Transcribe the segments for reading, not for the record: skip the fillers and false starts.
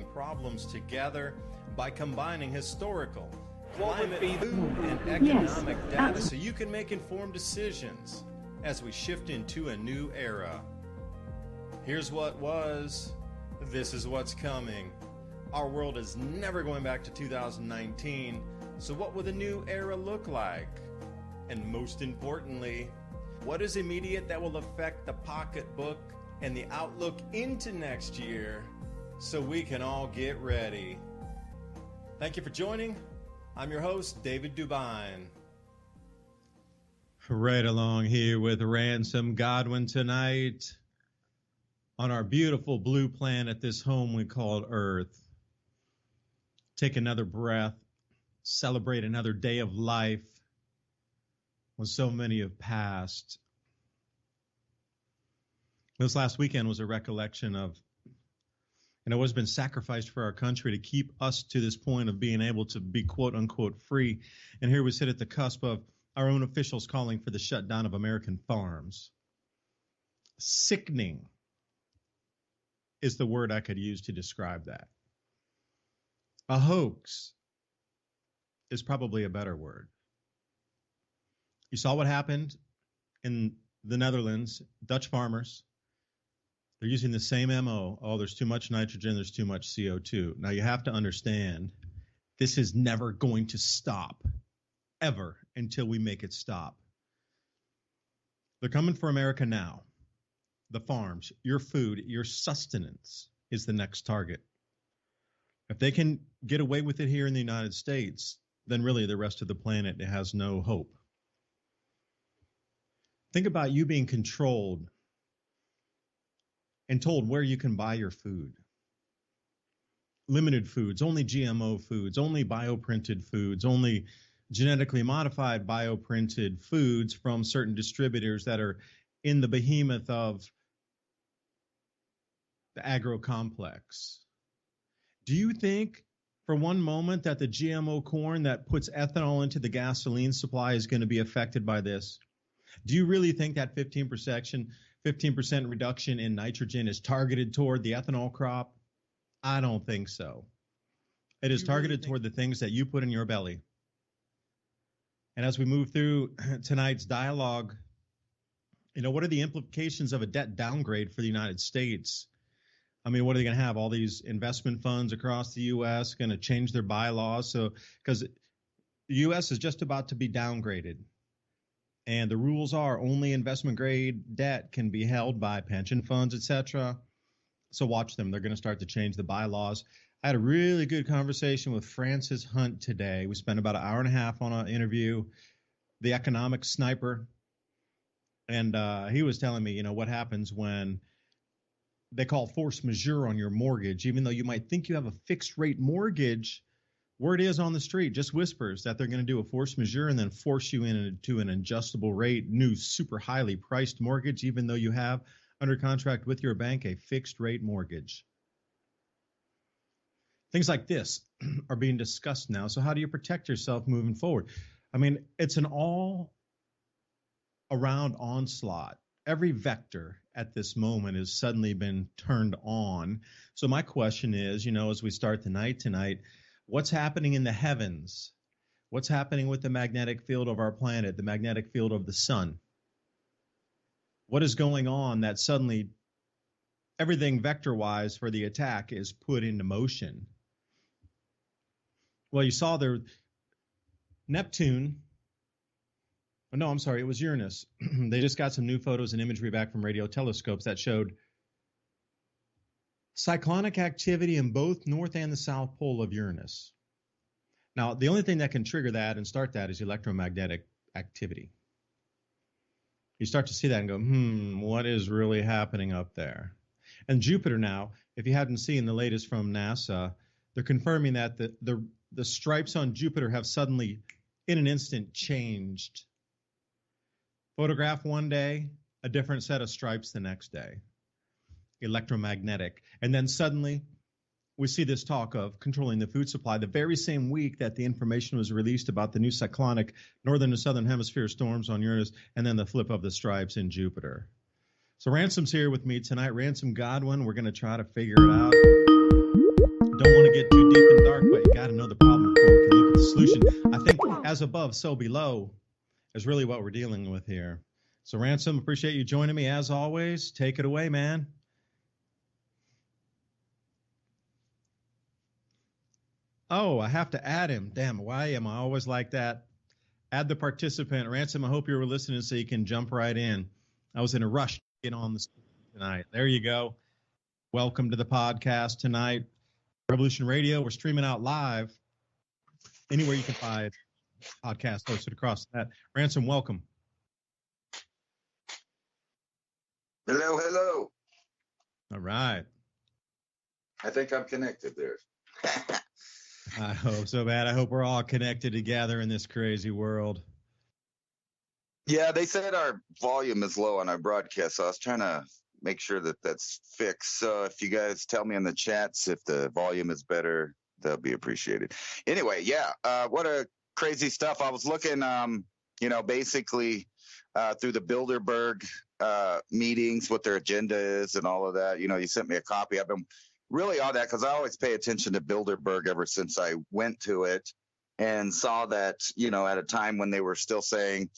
problems together by combining historical, climate, food, and economic data so you can make informed decisions as we shift into a new era. Here's what was, this is what's coming. Our world is never going back to 2019, so what will the new era look like? And most importantly, what is immediate that will affect the pocketbook and the outlook into next year so we can all get ready? Thank you for joining. I'm your host, David DuByne. Right along here with Ransom Godwin tonight on our beautiful blue planet, this home we call Earth. Take another breath, celebrate another day of life when so many have passed. This last weekend was a recollection of what has been sacrificed for our country to keep us to this point of being able to be quote unquote free. And here we sit at the cusp of our own officials calling for the shutdown of American farms. Sickening is the word I could use to describe that. A hoax is probably a better word. You saw what happened in the Netherlands, Dutch farmers. They're using the same MO. Oh, there's too much nitrogen, there's too much CO2. Now you have to understand, this is never going to stop, ever, until we make it stop. They're coming for America now. The farms, your food, your sustenance is the next target. If they can get away with it here in the United States, then really the rest of the planet has no hope. Think about you being controlled and told where you can buy your food. Limited foods, only GMO foods, only bioprinted foods, only genetically modified bioprinted foods from certain distributors that are in the behemoth of the agro-complex. Do you think for one moment that the GMO corn that puts ethanol into the gasoline supply is going to be affected by this? Do you really think that 15% reduction in nitrogen is targeted toward the ethanol crop? I don't think so. It is targeted toward the things that you put in your belly. And as we move through tonight's dialogue, what are the implications of a debt downgrade for the United States? I mean, what are they going to have? All these investment funds across the U.S. going to change their bylaws? So, because the U.S. is just about to be downgraded. And the rules are only investment grade debt can be held by pension funds, etc. So watch them. They're going to start to change the bylaws. I had a really good conversation with Francis Hunt today. We spent about an hour and a half on an interview, the economic sniper. And he was telling me, what happens when they call force majeure on your mortgage, even though you might think you have a fixed rate mortgage. Word is on the street, just whispers that they're going to do a force majeure and then force you into an adjustable rate, new super highly priced mortgage, even though you have under contract with your bank a fixed rate mortgage. Things like this are being discussed now. So how do you protect yourself moving forward? I mean, it's an all around onslaught. Every vector at this moment has suddenly been turned on. So my question is, as we start the night tonight, what's happening in the heavens? What's happening with the magnetic field of our planet, the magnetic field of the sun? What is going on that suddenly everything vector-wise for the attack is put into motion? Well, you saw there Neptune. Oh, no, I'm sorry, it was Uranus. They just got some new photos and imagery back from radio telescopes that showed cyclonic activity in both north and the south pole of Uranus. Now, the only thing that can trigger that and start that is electromagnetic activity. You start to see that and go, what is really happening up there? And Jupiter now, if you hadn't seen the latest from NASA, they're confirming that the stripes on Jupiter have suddenly, in an instant, changed. Photograph one day, a different set of stripes the next day. Electromagnetic. And then suddenly we see this talk of controlling the food supply the very same week that the information was released about the new cyclonic northern and southern hemisphere storms on Uranus, and then the flip of the stripes in Jupiter. So Ransom's here with me tonight. Ransom Godwin. We're going to try to figure it out. as above, so below is really what we're dealing with here. So, Ransom, appreciate you joining me as always. Take it away, man. Oh, I have to add him. Damn, why am I always like that? Add the participant. Ransom, I hope you were listening so you can jump right in. I was in a rush to get on this tonight. There you go. Welcome to the podcast tonight. Revolution Radio, we're streaming out live anywhere you can find podcast hosted across that. Ransom, welcome. Hello, hello. All right. I think I'm connected there. I hope so bad. I hope we're all connected together in this crazy world. Yeah, they said our volume is low on our broadcast, so I was trying to make sure that that's fixed. So if you guys tell me in the chats if the volume is better, that'll be appreciated. Anyway, yeah, what a crazy stuff. I was looking, basically through the Bilderberg meetings, what their agenda is and all of that. You know, you sent me a copy. I've been really on that because I always pay attention to Bilderberg ever since I went to it and saw that, at a time when they were still saying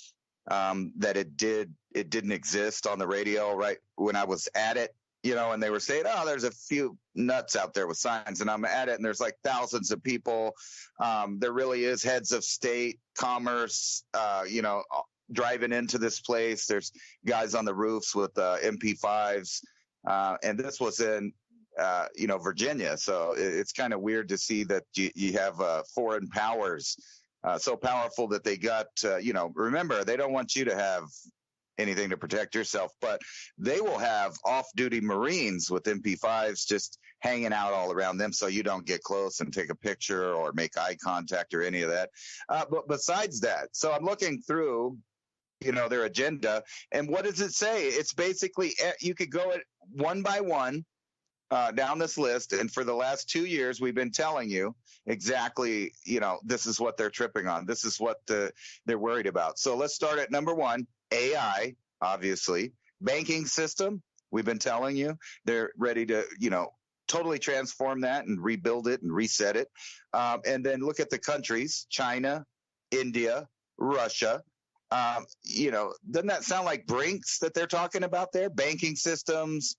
that it didn't exist on the radio right when I was at it, and they were saying, oh, there's a few nuts out there with signs, and I'm at it and there's like thousands of people. There really is heads of state, commerce, driving into this place. There's guys on the roofs with MP5s. And this was in, Virginia. So it's kind of weird to see that you have foreign powers so powerful that they got, remember, they don't want you to have anything to protect yourself, but they will have off-duty Marines with MP5s just hanging out all around them so you don't get close and take a picture or make eye contact or any of that. But besides that, so I'm looking through, their agenda, and what does it say? It's basically, you could go it one by one down this list, and for the last 2 years, we've been telling you exactly, this is what they're tripping on. This is what they're worried about. So let's start at number one. AI, obviously. Banking system, we've been telling you. They're ready to, totally transform that and rebuild it and reset it. And then look at the countries, China, India, Russia. Doesn't that sound like Brinks that they're talking about there? Banking systems,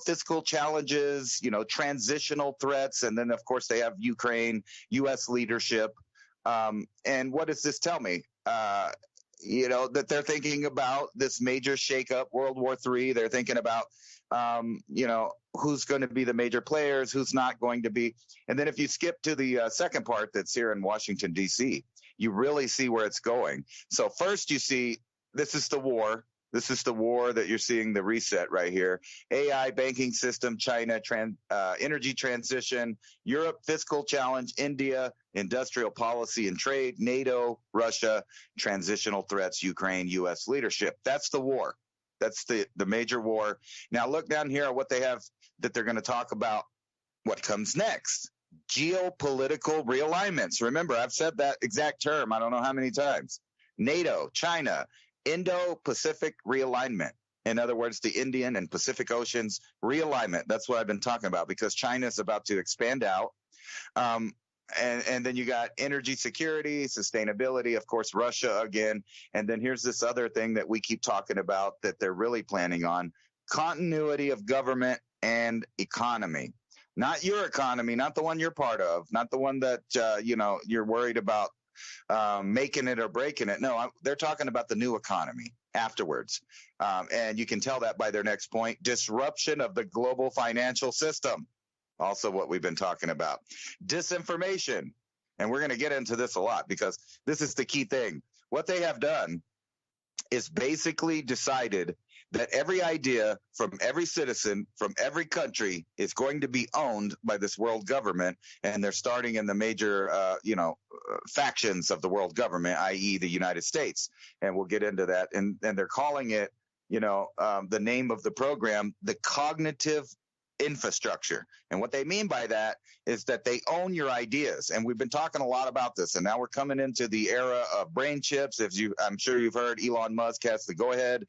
fiscal challenges, transitional threats. And then, of course, they have Ukraine, U.S. leadership. And what does this tell me? That they're thinking about this major shakeup, World War III. They're thinking about, who's going to be the major players, who's not going to be. And then if you skip to the second part that's here in Washington, D.C., you really see where it's going. So first you see this is the war. This is the war that you're seeing the reset right here. AI, banking system, China, energy transition, Europe, fiscal challenge, India, industrial policy and trade, NATO, Russia, transitional threats, Ukraine, U.S. leadership. That's the war. That's the major war. Now look down here at what they have that they're going to talk about. What comes next? Geopolitical realignments. Remember, I've said that exact term I don't know how many times. NATO, China, Indo-Pacific realignment. In other words, the Indian and Pacific Oceans realignment. That's what I've been talking about because China is about to expand out. And then you got energy security, sustainability, of course, Russia again. And then here's this other thing that we keep talking about that they're really planning on, continuity of government and economy. Not your economy, not the one you're part of, not the one that, you're worried about making it or breaking it. No, they're talking about the new economy afterwards. And you can tell that by their next point, disruption of the global financial system. Also what we've been talking about. Disinformation. And we're going to get into this a lot because this is the key thing. What they have done is basically decided that every idea from every citizen from every country is going to be owned by this world government. And they're starting in the major, factions of the world government, i.e. the United States. And we'll get into that. And they're calling it, the name of the program, the cognitive infrastructure. And what they mean by that is that they own your ideas. And we've been talking a lot about this. And now we're coming into the era of brain chips. I'm sure you've heard Elon Musk has the go ahead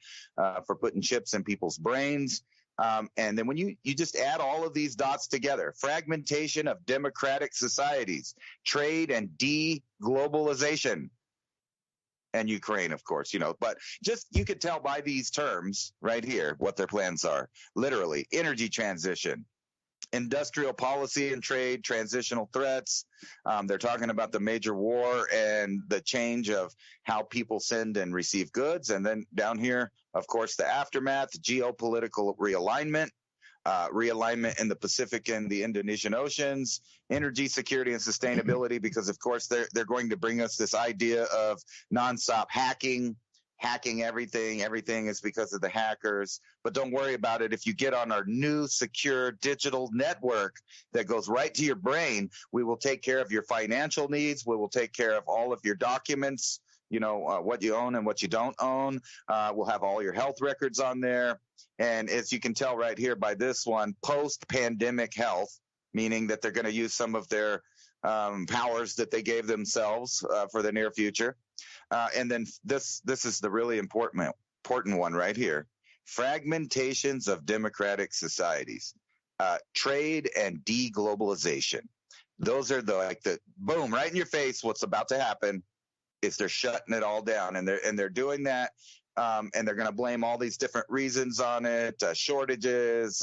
for putting chips in people's brains. And then when you just add all of these dots together, fragmentation of democratic societies, trade and de-globalization, and Ukraine, of course, but just you could tell by these terms right here what their plans are. Literally, energy transition, industrial policy and trade, transitional threats. They're talking about the major war and the change of how people send and receive goods. And then down here, of course, the aftermath, geopolitical realignment, realignment in the Pacific and the Indonesian Oceans, energy security and sustainability, because, of course, they're going to bring us this idea of nonstop hacking everything. Everything is because of the hackers. But don't worry about it. If you get on our new secure digital network that goes right to your brain, we will take care of your financial needs. We will take care of all of your documents, what you own and what you don't own. We'll have all your health records on there. And as you can tell right here by this one, post-pandemic health, meaning that they're going to use some of their powers that they gave themselves for the near future. And then this is the really important one right here. Fragmentations of democratic societies, trade and deglobalization. Those are the boom right in your face. What's about to happen is they're shutting it all down, and they're doing that. And they're going to blame all these different reasons on it, shortages,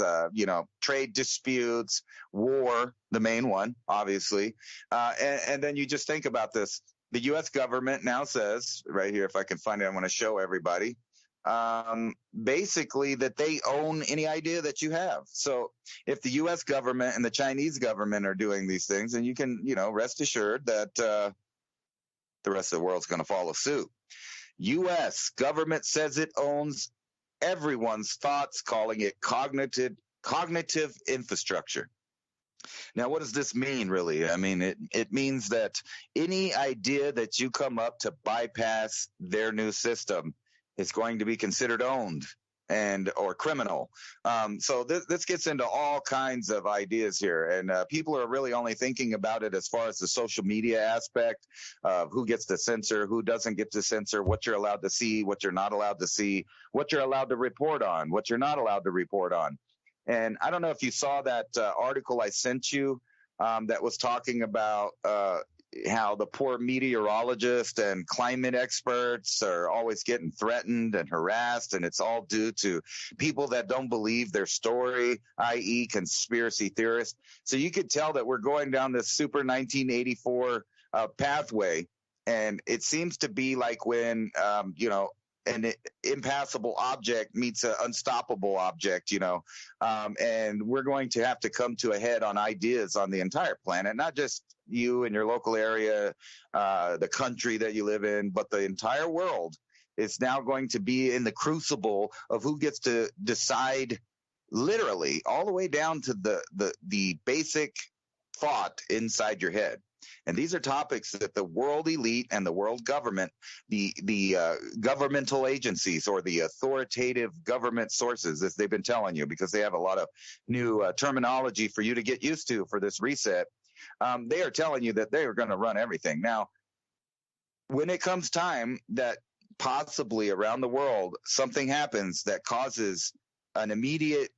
trade disputes, war, the main one, obviously. And then you just think about this. The U.S. government now says, right here, if I can find it, I want to show everybody, basically that they own any idea that you have. So if the U.S. government and the Chinese government are doing these things, then you can, rest assured that the rest of the world's going to follow suit. U.S. government says it owns everyone's thoughts, calling it cognitive infrastructure. Now, what does this mean, really? I mean, it means that any idea that you come up to bypass their new system is going to be considered owned or criminal. So this gets into all kinds of ideas here, and people are really only thinking about it as far as the social media aspect of who gets to censor, who doesn't get to censor, what you're allowed to see, what you're not allowed to see, what you're allowed to report on, what you're not allowed to report on. And I don't know if you saw that article I sent you that was talking about how the poor meteorologists and climate experts are always getting threatened and harassed, and it's all due to people that don't believe their story, i.e. conspiracy theorists. So you could tell that we're going down this super 1984 pathway, and it seems to be like when, an impassable object meets an unstoppable object, and we're going to have to come to a head on ideas on the entire planet, not just you and your local area, the country that you live in, but the entire world is now going to be in the crucible of who gets to decide, literally all the way down to the basic thought inside your head. And these are topics that the world elite and the world government, the governmental agencies or the authoritative government sources, as they've been telling you, because they have a lot of new terminology for you to get used to for this reset. They are telling you that they are going to run everything. Now, when it comes time that possibly around the world something happens that causes an immediate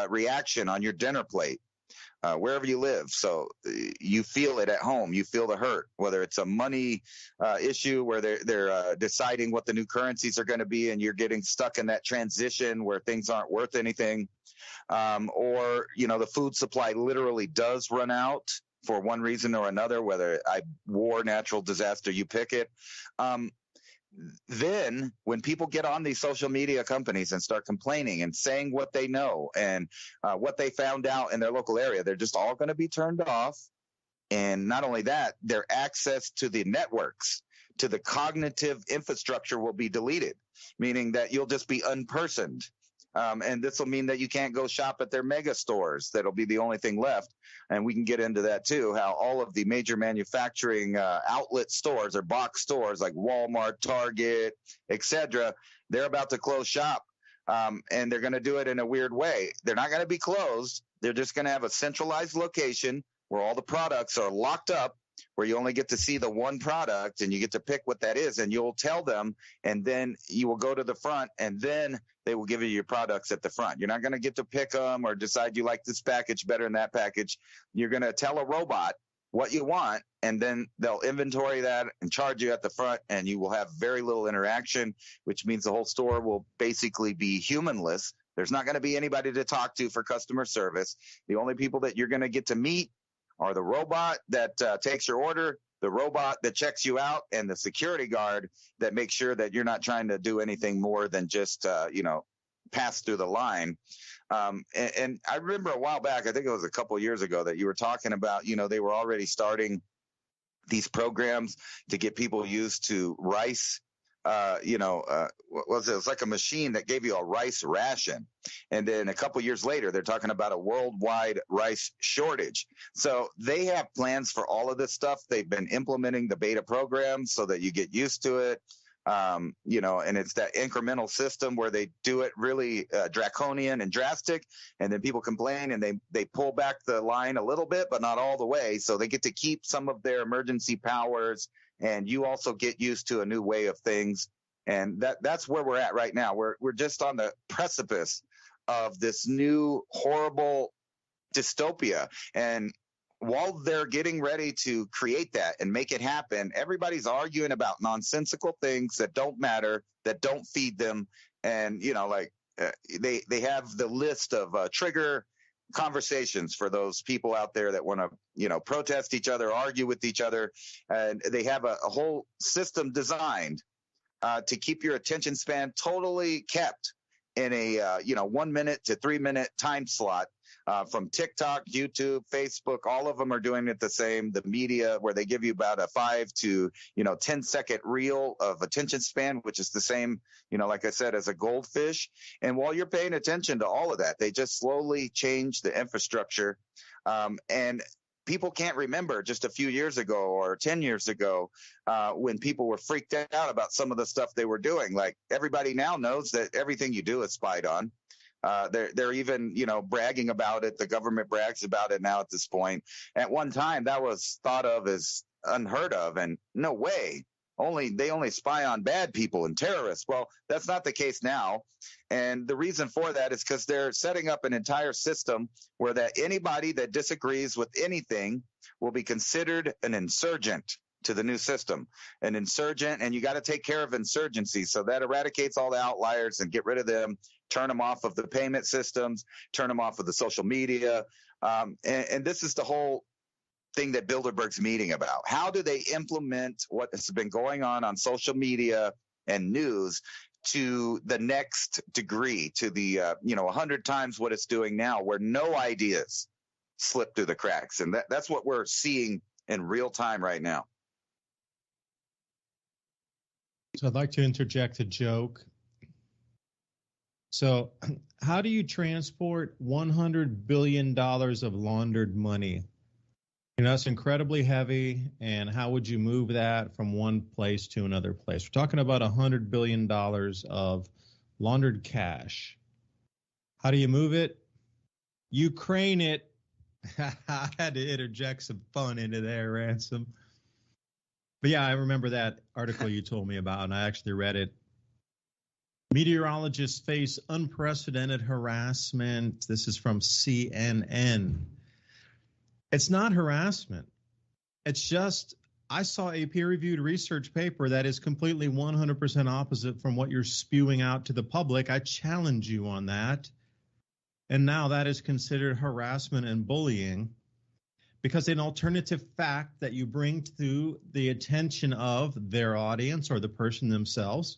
reaction on your dinner plate, wherever you live. So you feel it at home. You feel the hurt, whether it's a money issue where they're deciding what the new currencies are going to be and you're getting stuck in that transition where things aren't worth anything, or, the food supply literally does run out for one reason or another, whether war, natural disaster, you pick it. Then when people get on these social media companies and start complaining and saying what they know and what they found out in their local area, they're just all going to be turned off. And not only that, their access to the networks, to the cognitive infrastructure will be deleted, meaning that you'll just be unpersoned. And this will mean that you can't go shop at their mega stores. That'll be the only thing left. And we can get into that too, how all of the major manufacturing outlet stores or box stores like Walmart, Target, etc., they're about to close shop. And they're going to do it in a weird way. They're not going to be closed. They're just going to have a centralized location where all the products are locked up, where you only get to see the one product and you get to pick what that is, and you'll tell them, and then you will go to the front, and then they will give you your products at the front. You're not going to get to pick them or decide you like this package better than that package. You're going to tell a robot what you want, and then they'll inventory that and charge you at the front, and you will have very little interaction, which means the whole store will basically be humanless. There's not going to be anybody to talk to for customer service. The only people that you're going to get to meet are the robot that takes your order, the robot that checks you out, and the security guard that makes sure that you're not trying to do anything more than just, pass through the line. And I remember a while back, I think it was a couple of years ago, that you were talking about, they were already starting these programs to get people used to rice. What was it? It was like a machine that gave you a rice ration. And then a couple of years later, they're talking about a worldwide rice shortage. So they have plans for all of this stuff. They've been implementing the beta program so that you get used to it. And it's that incremental system where they do it really draconian and drastic, and then people complain and they pull back the line a little bit, but not all the way. So they get to keep some of their emergency powers, and you also get used to a new way of things. And that's where we're at right now. We're just on the precipice of this new horrible dystopia. And while they're getting ready to create that and make it happen, everybody's arguing about nonsensical things that don't matter, that don't feed them. And, they have the list of trigger conversations for those people out there that want to, protest each other, argue with each other. And they have a whole system designed to keep your attention span totally kept in a, 1 minute to 3 minute time slot. From TikTok, YouTube, Facebook, all of them are doing it the same. The media, where they give you about a 5 to 10-second reel of attention span, which is the same, like I said, as a goldfish. And while you're paying attention to all of that, they just slowly change the infrastructure. And people can't remember just a few years ago or 10 years ago when people were freaked out about some of the stuff they were doing. Like, everybody now knows that everything you do is spied on. They're even, bragging about it. The government brags about it now at this point. At one time, that was thought of as unheard of, and no way. They only spy on bad people and terrorists. Well, that's not the case now. And the reason for that is because they're setting up an entire system where that anybody that disagrees with anything will be considered an insurgent to the new system, an insurgent, and you got to take care of insurgency. So that eradicates all the outliers and get rid of them, turn them off of the payment systems, turn them off of the social media. And this is the whole thing that Bilderberg's meeting about. How do they implement what has been going on social media and news to the next degree, to the, 100 times what it's doing now, where no ideas slip through the cracks. And that's what we're seeing in real time right now. So I'd like to interject a joke. So how do you transport $100 billion of laundered money? That's incredibly heavy. And how would you move that from one place to another place? We're talking about $100 billion of laundered cash. How do you move it? You crane it. I had to interject some fun into there, Ransom. But yeah, I remember that article you told me about, and I actually read it. Meteorologists face unprecedented harassment. This is from CNN. It's not harassment. It's just, I saw a peer-reviewed research paper that is completely 100% opposite from what you're spewing out to the public. I challenge you on that. And now that is considered harassment and bullying, because an alternative fact that you bring to the attention of their audience or the person themselves,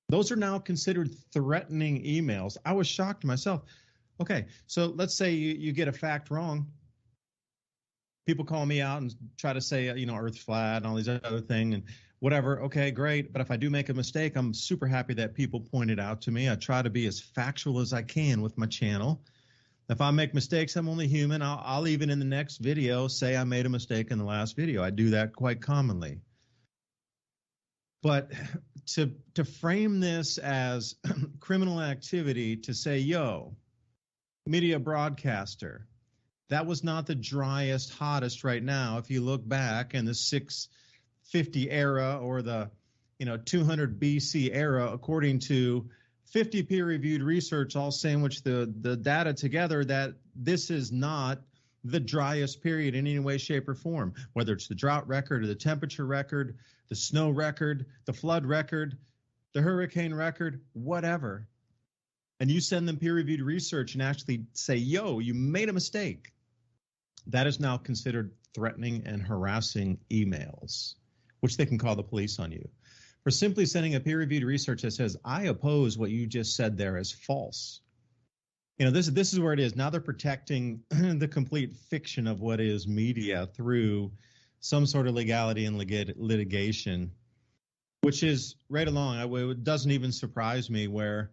those are now considered threatening emails. I was shocked myself. Okay, so let's say you get a fact wrong. People call me out and try to say, Earth's flat and all these other things and whatever. Okay, great. But if I do make a mistake, I'm super happy that people point it out to me. I try to be as factual as I can with my channel. If I make mistakes, I'm only human. I'll even in the next video say I made a mistake in the last video. I do that quite commonly. But to frame this as criminal activity, to say, yo, media broadcaster, That was not the driest, hottest right now. If you look back in the 650 era or the 200 BC era, according to 50 peer-reviewed research, all sandwich the data together, that this is not the driest period in any way, shape, or form, whether it's the drought record or the temperature record, the snow record, the flood record, the hurricane record, whatever. And you send them peer-reviewed research and actually say, yo, you made a mistake. That is now considered threatening and harassing emails, which they can call the police on you. For simply sending a peer-reviewed research that says, I oppose what you just said there as false. This is where it is. Now they're protecting the complete fiction of what is media through some sort of legality and litigation, which is right along. It doesn't even surprise me where,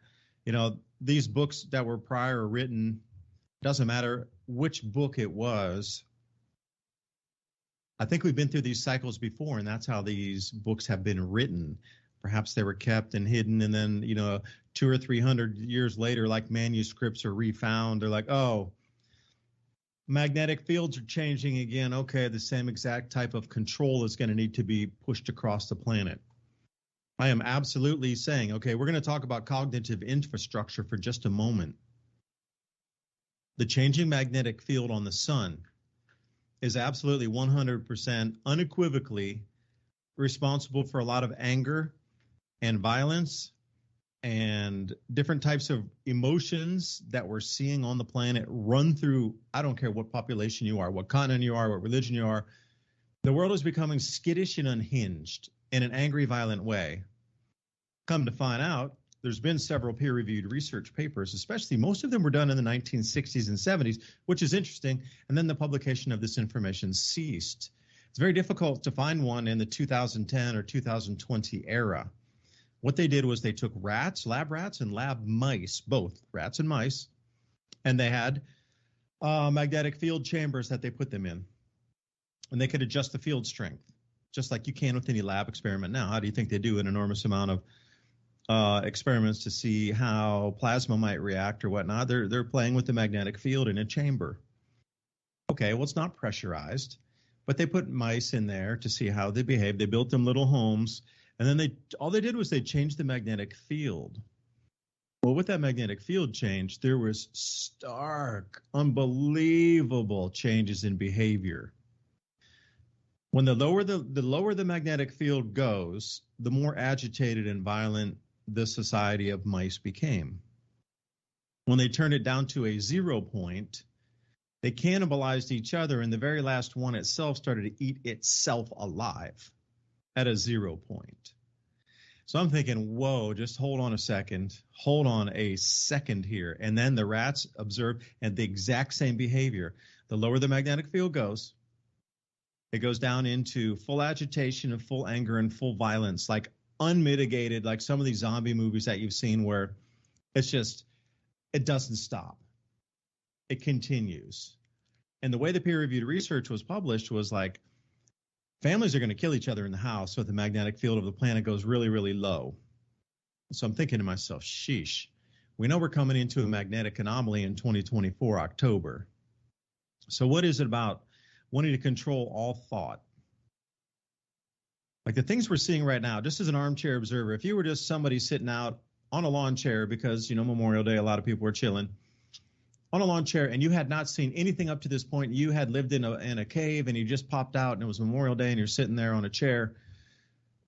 these books that were prior written, doesn't matter which book it was. I think we've been through these cycles before, and that's how these books have been written. Perhaps they were kept and hidden, and then, 200 or 300 years later, like manuscripts are refound. They're like, oh, magnetic fields are changing again. Okay, the same exact type of control is going to need to be pushed across the planet. I am absolutely saying, okay, we're going to talk about cognitive infrastructure for just a moment. The changing magnetic field on the sun is absolutely 100% unequivocally responsible for a lot of anger and violence and different types of emotions that we're seeing on the planet run through. I don't care what population you are, what continent you are, what religion you are. The world is becoming skittish and unhinged in an angry, violent way. Come to find out, there's been several peer-reviewed research papers, especially most of them were done in the 1960s and 70s, which is interesting. And then the publication of this information ceased. It's very difficult to find one in the 2010 or 2020 era. What they did was they took rats, lab rats, and lab mice, both rats and mice, and they had magnetic field chambers that they put them in. And they could adjust the field strength, just like you can with any lab experiment now. How do you think they do an enormous amount of experiments to see how plasma might react or whatnot? They're playing with the magnetic field in a chamber. Okay, well, it's not pressurized, but they put mice in there to see how they behave. They built them little homes, and then all they did was they changed the magnetic field. Well, with that magnetic field change, there was stark, unbelievable changes in behavior. When the lower the magnetic field goes, the more agitated and violent the society of mice became. When they turned it down to a 0 point, they cannibalized each other, and the very last one itself started to eat itself alive at a 0 point. So I'm thinking, whoa, just hold on a second here. And then the rats observed and the exact same behavior. The lower the magnetic field goes, it goes down into full agitation and full anger and full violence, like unmitigated, like some of these zombie movies that you've seen where it's just, it doesn't stop. It continues. And the way the peer-reviewed research was published was like, families are going to kill each other in the house so the magnetic field of the planet goes really, really low. So I'm thinking to myself, sheesh, we know we're coming into a magnetic anomaly in 2024, October. So what is it about wanting to control all thought? Like the things we're seeing right now, just as an armchair observer, if you were just somebody sitting out on a lawn chair because, Memorial Day, a lot of people were chilling, on a lawn chair, and you had not seen anything up to this point, you had lived in a cave and you just popped out and it was Memorial Day and you're sitting there on a chair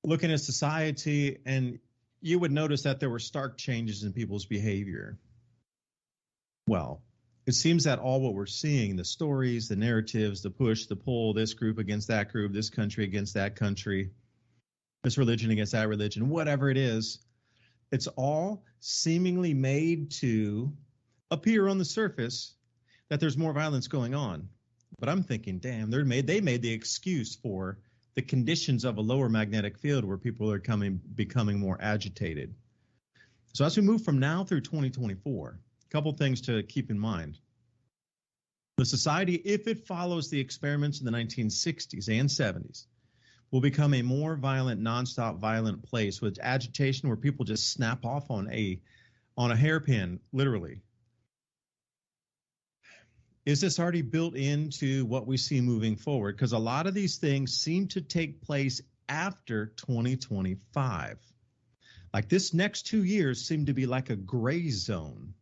looking at society, and you would notice that there were stark changes in people's behavior. Well, it seems that all what we're seeing, the stories, the narratives, the push, the pull, this group against that group, this country against that country, this religion against that religion, whatever it is, it's all seemingly made to appear on the surface that there's more violence going on. But I'm thinking, damn, they made the excuse for the conditions of a lower magnetic field where people are becoming more agitated. So as we move from now through 2024, a couple things to keep in mind. The society, if it follows the experiments in the 1960s and 70s, will become a more violent, nonstop violent place with agitation where people just snap off on a hairpin, literally. Is this already built into what we see moving forward? Because a lot of these things seem to take place after 2025. Like this next 2 years seem to be like a gray zone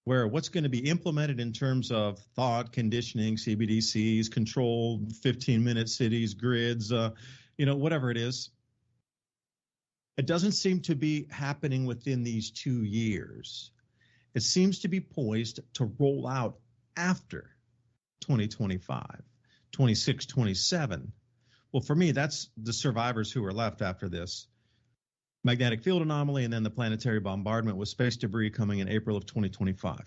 where what's going to be implemented in terms of thought, conditioning, CBDCs, controlled 15-minute cities, grids, whatever it is. It doesn't seem to be happening within these 2 years. It seems to be poised to roll out after 2025, 26, 27. Well, for me, that's the survivors who are left after this magnetic field anomaly and then the planetary bombardment with space debris coming in April of 2025,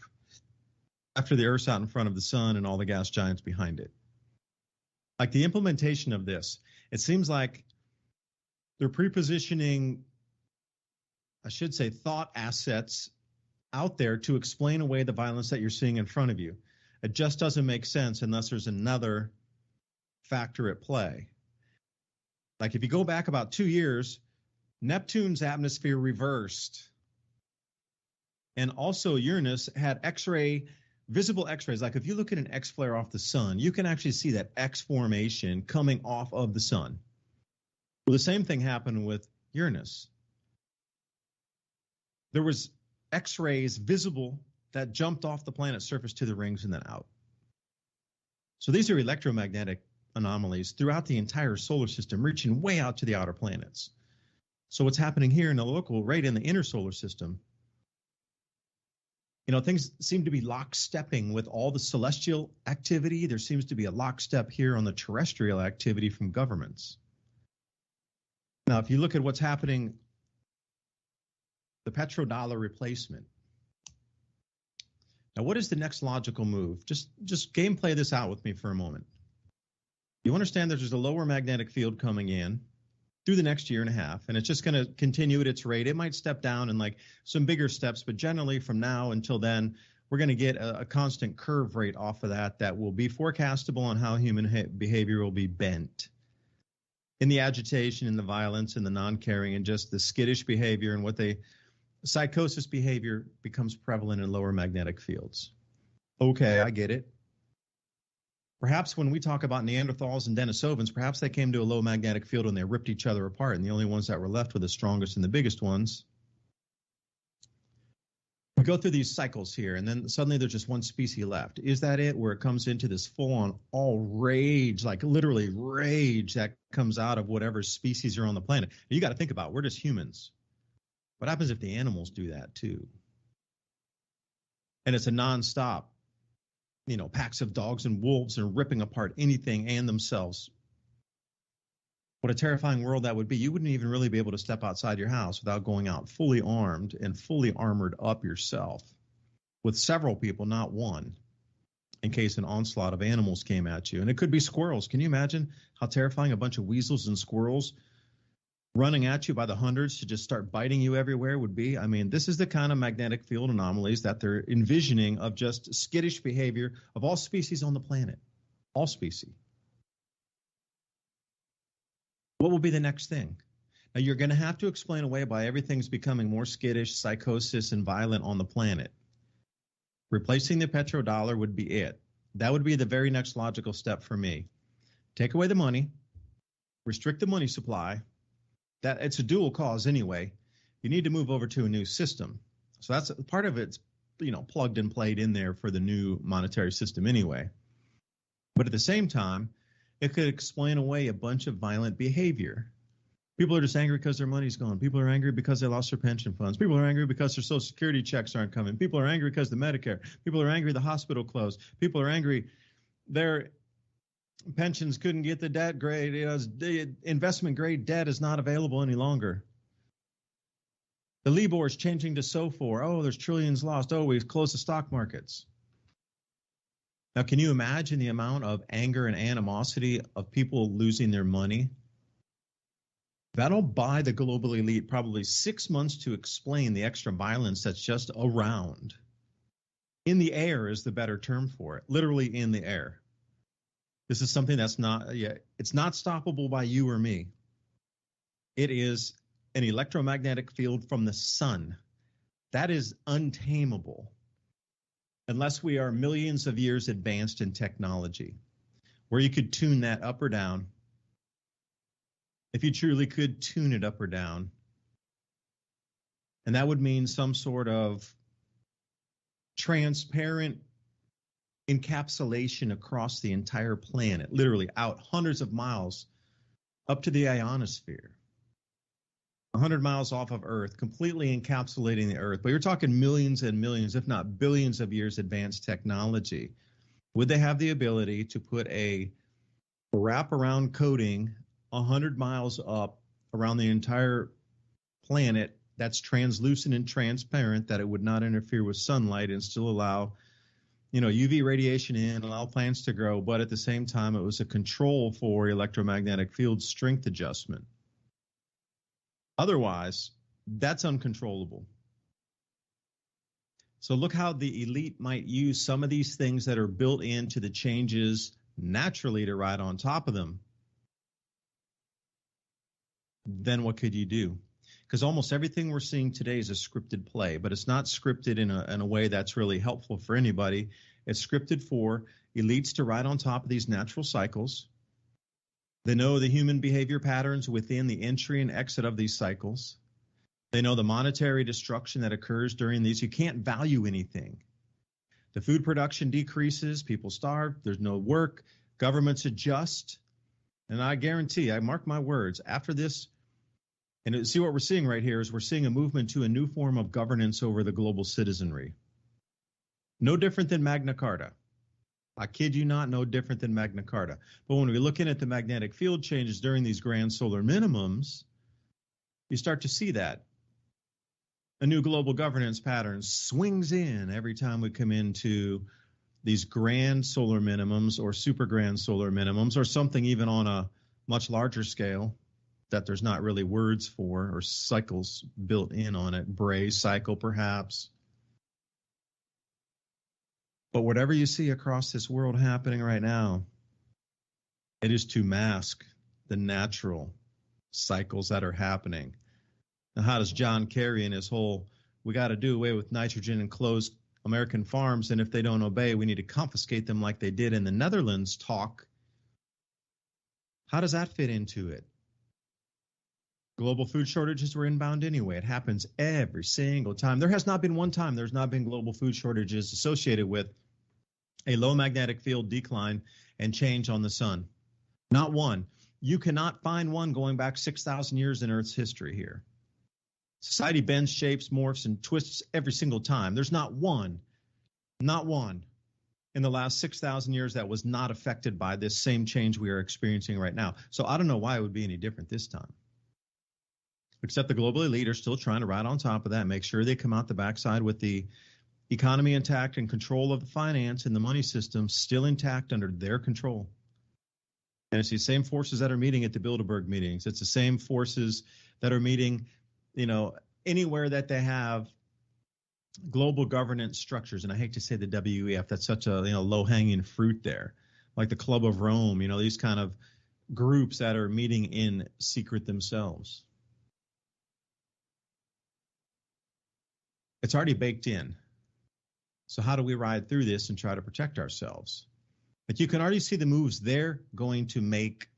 after the Earth's out in front of the sun and all the gas giants behind it. Like the implementation of this, it seems like they're prepositioning, I should say, thought assets out there to explain away the violence that you're seeing in front of you. It just doesn't make sense unless there's another factor at play. Like if you go back about 2 years, Neptune's atmosphere reversed. And also Uranus had visible X-rays. Like if you look at an X flare off the sun, you can actually see that X formation coming off of the sun. Well, the same thing happened with Uranus. There was X-rays visible that jumped off the planet's surface to the rings and then out. So these are electromagnetic anomalies throughout the entire solar system, reaching way out to the outer planets. So what's happening here in the local, right in the inner solar system, things seem to be lockstepping with all the celestial activity. There seems to be a lockstep here on the terrestrial activity from governments. Now, if you look at what's happening, the petrodollar replacement. Now, what is the next logical move? Just gameplay this out with me for a moment. You understand there's a lower magnetic field coming in through the next year and a half, and it's just going to continue at its rate. It might step down in like some bigger steps, but generally from now until then, we're going to get a constant curve rate off of that will be forecastable on how human behavior will be bent. In the agitation, in the violence, in the non-caring, and just the skittish behavior and psychosis behavior becomes prevalent in lower magnetic fields. Okay, I get it. Perhaps when we talk about Neanderthals and Denisovans, perhaps they came to a low magnetic field and they ripped each other apart, and the only ones that were left were the strongest and the biggest ones. We go through these cycles here, and then suddenly there's just one species left. Is that it, where it comes into this full-on all rage, like literally rage that comes out of whatever species are on the planet? You got to think about, we're just humans. What happens if the animals do that too? And it's a nonstop, packs of dogs and wolves and ripping apart anything and themselves. What a terrifying world that would be. You wouldn't even really be able to step outside your house without going out fully armed and fully armored up yourself with several people, not one, in case an onslaught of animals came at you. And it could be squirrels. Can you imagine how terrifying a bunch of weasels and squirrels running at you by the hundreds to just start biting you everywhere would be? I mean, this is the kind of magnetic field anomalies that they're envisioning of just skittish behavior of all species on the planet, all species. What will be the next thing? Now, you're going to have to explain away why everything's becoming more skittish, psychosis, and violent on the planet. Replacing the petrodollar would be it. That would be the very next logical step for me. Take away the money, restrict the money supply. That it's a dual cause anyway. You need to move over to a new system. So that's part of it's, plugged and played in there for the new monetary system anyway. But at the same time, it could explain away a bunch of violent behavior. People are just angry because their money's gone. People are angry because they lost their pension funds. People are angry because their Social Security checks aren't coming. People are angry because the Medicare. People are angry the hospital closed. People are angry their pensions couldn't get the debt grade. The investment grade debt is not available any longer. The Libor is changing to SOFR. Oh, there's trillions lost. Oh, we've closed the stock markets. Now, can you imagine the amount of anger and animosity of people losing their money? That'll buy the global elite probably 6 months to explain the extra violence that's just around. In the air is the better term for it, literally in the air. This is something that's it's not stoppable by you or me. It is an electromagnetic field from the sun. That is untamable. unless we are millions of years advanced in technology, where you could tune that up or down. If you truly could tune it up or down, and that would mean some sort of transparent encapsulation across the entire planet, literally out hundreds of miles up to the ionosphere, 100 miles off of Earth, completely encapsulating the Earth. But you're talking millions and millions, if not billions of years advanced technology. Would they have the ability to put a wraparound coating 100 miles up around the entire planet that's translucent and transparent, that it would not interfere with sunlight and still allow, UV radiation in, allow plants to grow, but at the same time, it was a control for electromagnetic field strength adjustment? Otherwise, that's uncontrollable. So look how the elite might use some of these things that are built into the changes naturally to ride on top of them. Then what could you do? Because almost everything we're seeing today is a scripted play, but it's not scripted in a way that's really helpful for anybody. It's scripted for elites to ride on top of these natural cycles. They know the human behavior patterns within the entry and exit of these cycles. They know the monetary destruction that occurs during these. You can't value anything. The food production decreases, people starve, there's no work, governments adjust. And I guarantee, I mark my words, after this, and see what we're seeing right here is we're seeing a movement to a new form of governance over the global citizenry. No different than Magna Carta. I kid you not, no different than Magna Carta. But when we're looking at the magnetic field changes during these grand solar minimums, you start to see that. A new global governance pattern swings in every time we come into these grand solar minimums or super grand solar minimums, or something even on a much larger scale that there's not really words for or cycles built in on it. Braze cycle, perhaps. But whatever you see across this world happening right now, it is to mask the natural cycles that are happening. Now, how does John Kerry and his whole, we got to do away with nitrogen and close American farms, and if they don't obey, we need to confiscate them like they did in the Netherlands talk? How does that fit into it? Global food shortages were inbound anyway. It happens every single time. There has not been one time there's not been global food shortages associated with a low magnetic field decline and change on the sun. Not one. You cannot find one going back 6,000 years in Earth's history here. Society bends, shapes, morphs, and twists every single time. There's not one in the last 6,000 years that was not affected by this same change we are experiencing right now. So I don't know why it would be any different this time. Except the global elite are still trying to ride on top of that, make sure they come out the backside with the economy intact and control of the finance and the money system still intact under their control. And it's the same forces that are meeting at the Bilderberg meetings. It's the same forces that are meeting, anywhere that they have global governance structures. And I hate to say the WEF, that's such a low-hanging fruit there, like the Club of Rome, these kind of groups that are meeting in secret themselves. It's already baked in. So how do we ride through this and try to protect ourselves? But you can already see the moves they're going to make.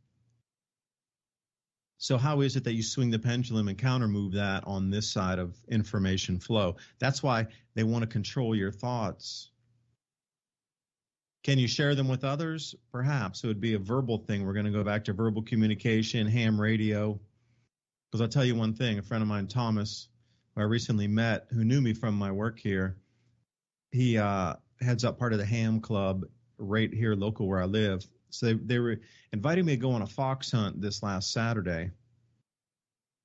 So how is it that you swing the pendulum and counter move that on this side of information flow? That's why they want to control your thoughts. Can you share them with others? Perhaps. It would be a verbal thing. We're going to go back to verbal communication, ham radio. Because I'll tell you one thing, a friend of mine, Thomas, who I recently met, who knew me from my work here, he heads up part of the ham club right here local where I live. So they were inviting me to go on a fox hunt this last Saturday.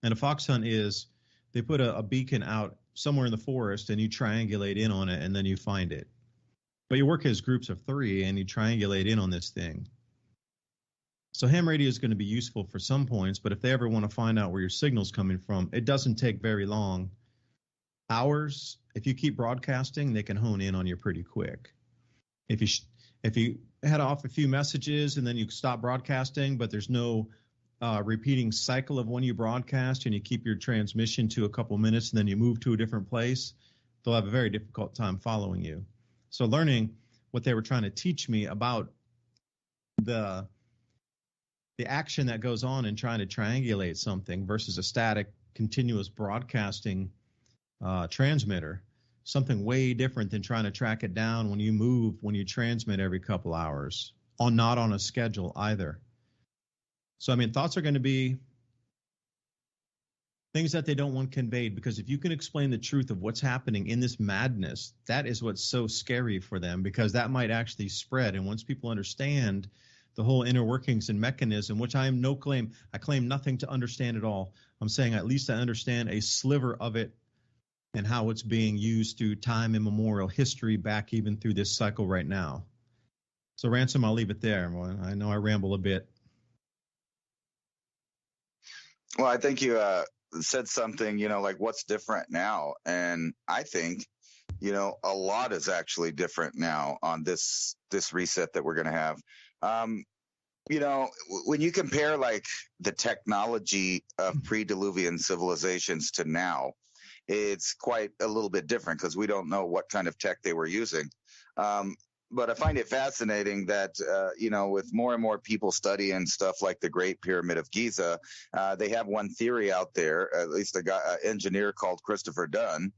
And a fox hunt is they put a beacon out somewhere in the forest and you triangulate in on it and then you find it. But you work as groups of 3 and you triangulate in on this thing. So ham radio is going to be useful for some points, but if they ever want to find out where your signal's coming from, it doesn't take very long. Hours, if you keep broadcasting, they can hone in on you pretty quick. If you head off a few messages and then you stop broadcasting, but there's no repeating cycle of when you broadcast and you keep your transmission to a couple minutes and then you move to a different place, they'll have a very difficult time following you. So learning what they were trying to teach me about the action that goes on in trying to triangulate something versus a static continuous broadcasting transmitter, something way different than trying to track it down when you transmit every couple hours, not on a schedule either. So, I mean, thoughts are going to be things that they don't want conveyed, because if you can explain the truth of what's happening in this madness, that is what's so scary for them, because that might actually spread. And once people understand the whole inner workings and mechanism, which I claim nothing to understand at all. I'm saying at least I understand a sliver of it and how it's being used through time immemorial history, back even through this cycle right now. So, Ransom, I'll leave it there. I know I ramble a bit. Well, I think you said something, like what's different now. And I think, a lot is actually different now on this reset that we're going to have. When you compare like the technology of pre-Diluvian civilizations to now, it's quite a little bit different because we don't know what kind of tech they were using. But I find it fascinating that, with more and more people studying stuff like the Great Pyramid of Giza, they have one theory out there, at least an engineer called Christopher Dunn,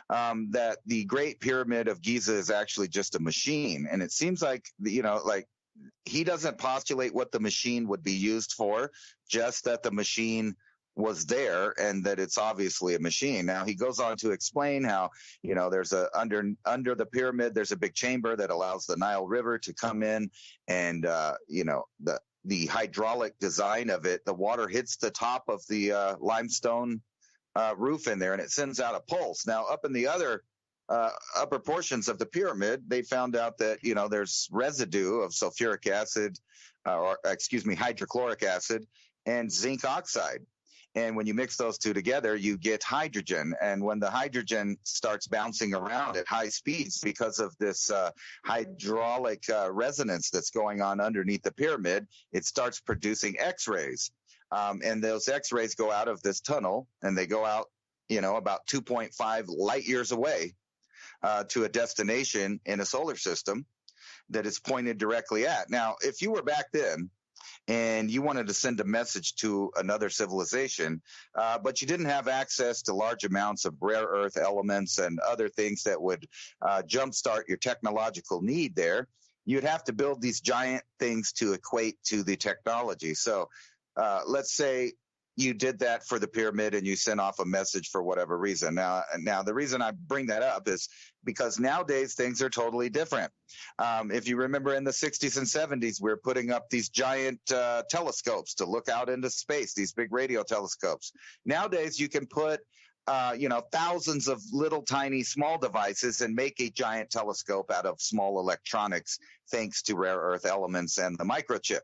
that the Great Pyramid of Giza is actually just a machine. And it seems like, he doesn't postulate what the machine would be used for, just that the machine was there and that it's obviously a machine. Now he goes on to explain how, there's under the pyramid, there's a big chamber that allows the Nile River to come in, and the hydraulic design of it, the water hits the top of the limestone roof in there, and it sends out a pulse. Now up in the other upper portions of the pyramid, they found out that, there's residue of sulfuric acid, hydrochloric acid and zinc oxide. And when you mix those two together, you get hydrogen. And when the hydrogen starts bouncing around at high speeds because of this hydraulic resonance that's going on underneath the pyramid, it starts producing X-rays. And those X-rays go out of this tunnel, and they go out, about 2.5 light years away to a destination in a solar system that is pointed directly at. Now, if you were back then and you wanted to send a message to another civilization, but you didn't have access to large amounts of rare earth elements and other things that would jumpstart your technological need there, you'd have to build these giant things to equate to the technology. So let's say you did that for the pyramid and you sent off a message for whatever reason. Now the reason I bring that up is because nowadays things are totally different. If you remember in the 60s and 70s, we were putting up these giant telescopes to look out into space, these big radio telescopes. Nowadays you can put thousands of little tiny small devices and make a giant telescope out of small electronics, thanks to rare earth elements and the microchip.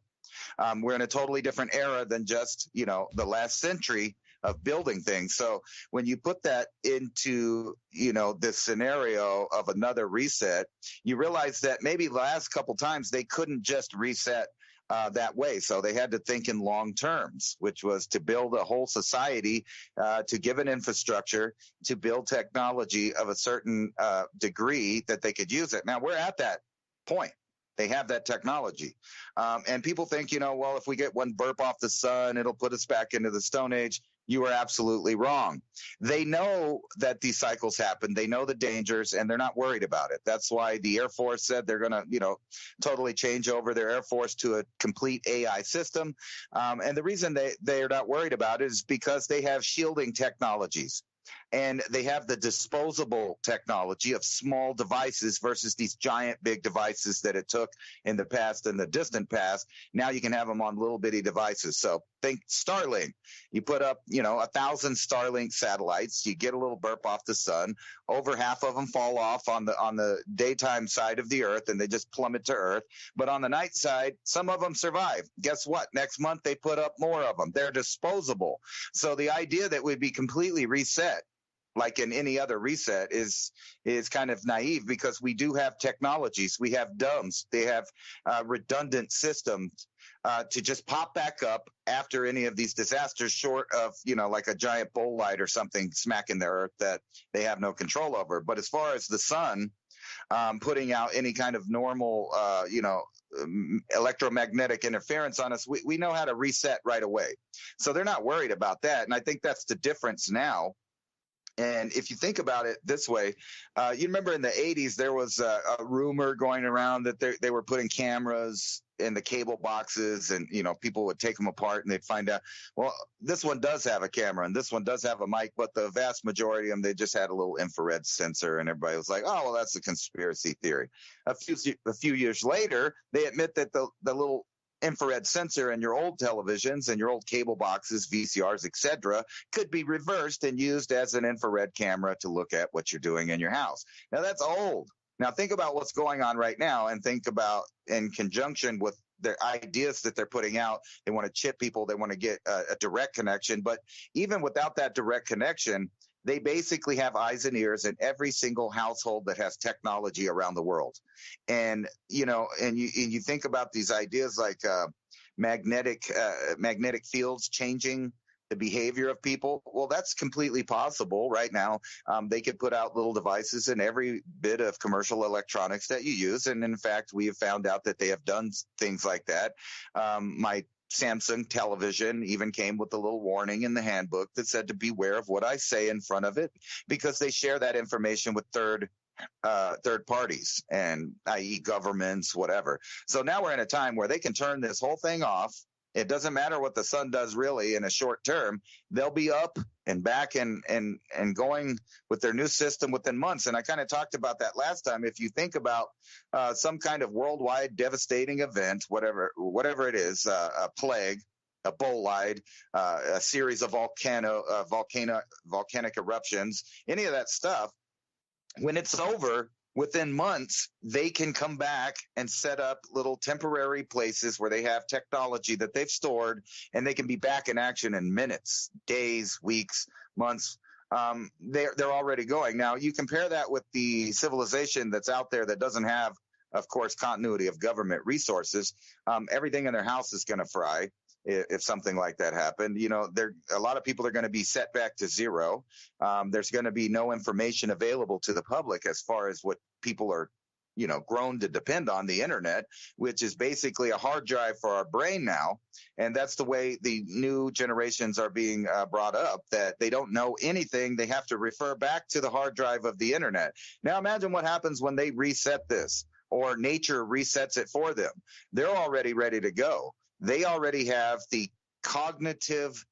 We're in a totally different era than just, the last century of building things. So when you put that into, this scenario of another reset, you realize that maybe the last couple times they couldn't just reset that way. So they had to think in long terms, which was to build a whole society, to give an infrastructure, to build technology of a certain degree that they could use it. Now we're at that point. They have that technology. And people think, well, if we get one burp off the sun, it'll put us back into the Stone Age. You are absolutely wrong. They know that these cycles happen. They know the dangers, and they're not worried about it. That's why the Air Force said they're going to, totally change over their Air Force to a complete AI system. And the reason they're not worried about it is because they have shielding technologies. And they have the disposable technology of small devices versus these giant big devices that it took in the past and the distant past. Now you can have them on little bitty devices. So think Starlink. You put up, 1,000 Starlink satellites. You get a little burp off the sun. Over half of them fall off on the daytime side of the Earth, and they just plummet to Earth. But on the night side, some of them survive. Guess what? Next month they put up more of them. They're disposable. So the idea that we'd be completely reset, like in any other reset, is kind of naive, because we do have technologies. We have DUMBs. They have redundant systems to just pop back up after any of these disasters, short of, like a giant bull light or something smacking the Earth that they have no control over. But as far as the sun, putting out any kind of normal, electromagnetic interference on us, we know how to reset right away. So they're not worried about that. And I think that's the difference now. And if you think about it this way, you remember in the 80s, there was a rumor going around that they were putting cameras in the cable boxes, and, people would take them apart and they'd find out, well, this one does have a camera and this one does have a mic, but the vast majority of them, they just had a little infrared sensor, and everybody was like, oh, well, that's a conspiracy theory. A few years later, they admit that the little infrared sensor in your old televisions and your old cable boxes, VCRs, etc., could be reversed and used as an infrared camera to look at what you're doing in your house. Now, that's old. Now, think about what's going on right now, and think about, in conjunction with their ideas that they're putting out, they want to chip people, they want to get a direct connection. But even without that direct connection, they basically have eyes and ears in every single household that has technology around the world. And, you think about these ideas like magnetic fields changing the behavior of people. Well, that's completely possible right now. They could put out little devices in every bit of commercial electronics that you use. And in fact, we have found out that they have done things like that. My Samsung television even came with a little warning in the handbook that said to beware of what I say in front of it, because they share that information with third parties, and i.e. governments, whatever. So now we're in a time where they can turn this whole thing off. It doesn't matter what the sun does really in a short term. They'll be up and back and going with their new system within months. And I kind of talked about that last time. If you think about some kind of worldwide devastating event, whatever it is, a plague, a bolide, a series of volcanic eruptions, any of that stuff, when it's over, within months, they can come back and set up little temporary places where they have technology that they've stored, and they can be back in action in minutes, days, weeks, months. They're already going. Now, you compare that with the civilization that's out there that doesn't have, of course, continuity of government resources. Everything in their house is going to fry. If something like that happened, a lot of people are going to be set back to zero. There's going to be no information available to the public as far as what people are, grown to depend on, the internet, which is basically a hard drive for our brain now. And that's the way the new generations are being brought up, that they don't know anything. They have to refer back to the hard drive of the internet. Now, imagine what happens when they reset this, or nature resets it for them. They're already ready to go. They already have the cognitive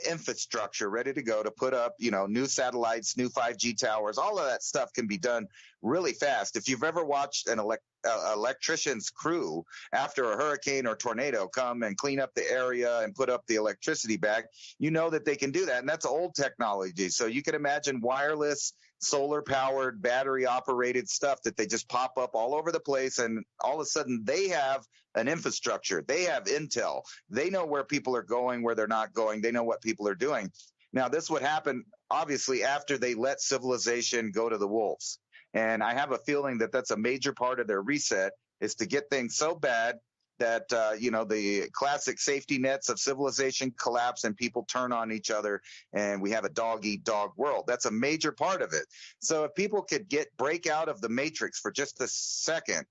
infrastructure ready to go to put up, new satellites, new 5G towers. All of that stuff can be done really fast. If you've ever watched an electrician's crew after a hurricane or tornado come and clean up the area and put up the electricity back, you know that they can do that. And that's old technology. So you can imagine wireless, solar-powered, battery-operated stuff that they just pop up all over the place, and all of a sudden they have an infrastructure. They have intel. They know where people are going, where they're not going. They know what people are doing. Now, this would happen, obviously, after they let civilization go to the wolves. And I have a feeling that that's a major part of their reset, is to get things so bad that, the classic safety nets of civilization collapse and people turn on each other, and we have a dog-eat-dog world. That's a major part of it. So if people could break out of the matrix for just a second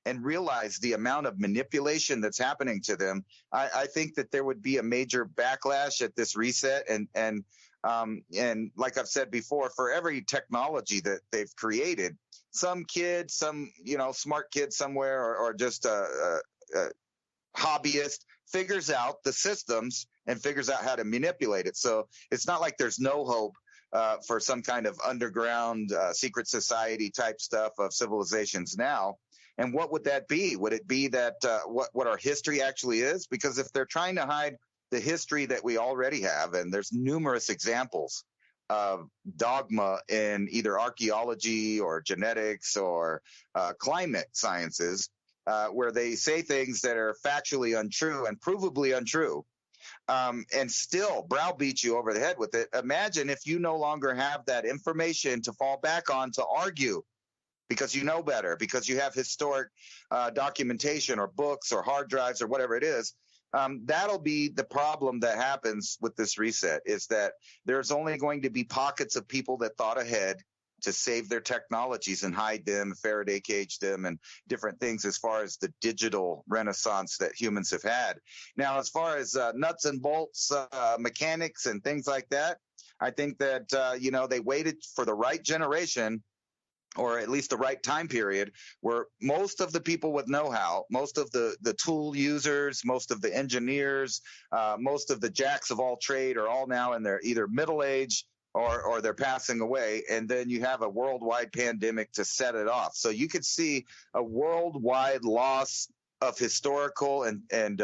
and realize the amount of manipulation that's happening to them, I think that there would be a major backlash at this reset. And like I've said before, for every technology that they've created, some kid, smart kid somewhere, or just a hobbyist figures out the systems and figures out how to manipulate it. So it's not like there's no hope for some kind of underground secret society type stuff of civilizations now. And what would that be? Would it be that what our history actually is? Because if they're trying to hide the history that we already have, and there's numerous examples of dogma in either archaeology or genetics or climate sciences, where they say things that are factually untrue and provably untrue, and still browbeat you over the head with it. Imagine if you no longer have that information to fall back on to argue, because you know better, because you have historic documentation or books or hard drives or whatever it is. That'll be the problem that happens with this reset, is that there's only going to be pockets of people that thought ahead save their technologies and hide them, Faraday cage them, and different things as far as the digital renaissance that humans have had. Now, as far as nuts and bolts mechanics and things like that, I think that, they waited for the right generation, or at least the right time period, where most of the people with know-how, most of the tool users, most of the engineers, most of the jacks of all trade are all now in their either middle age or they're passing away. And then you have a worldwide pandemic to set it off. So you could see a worldwide loss of historical and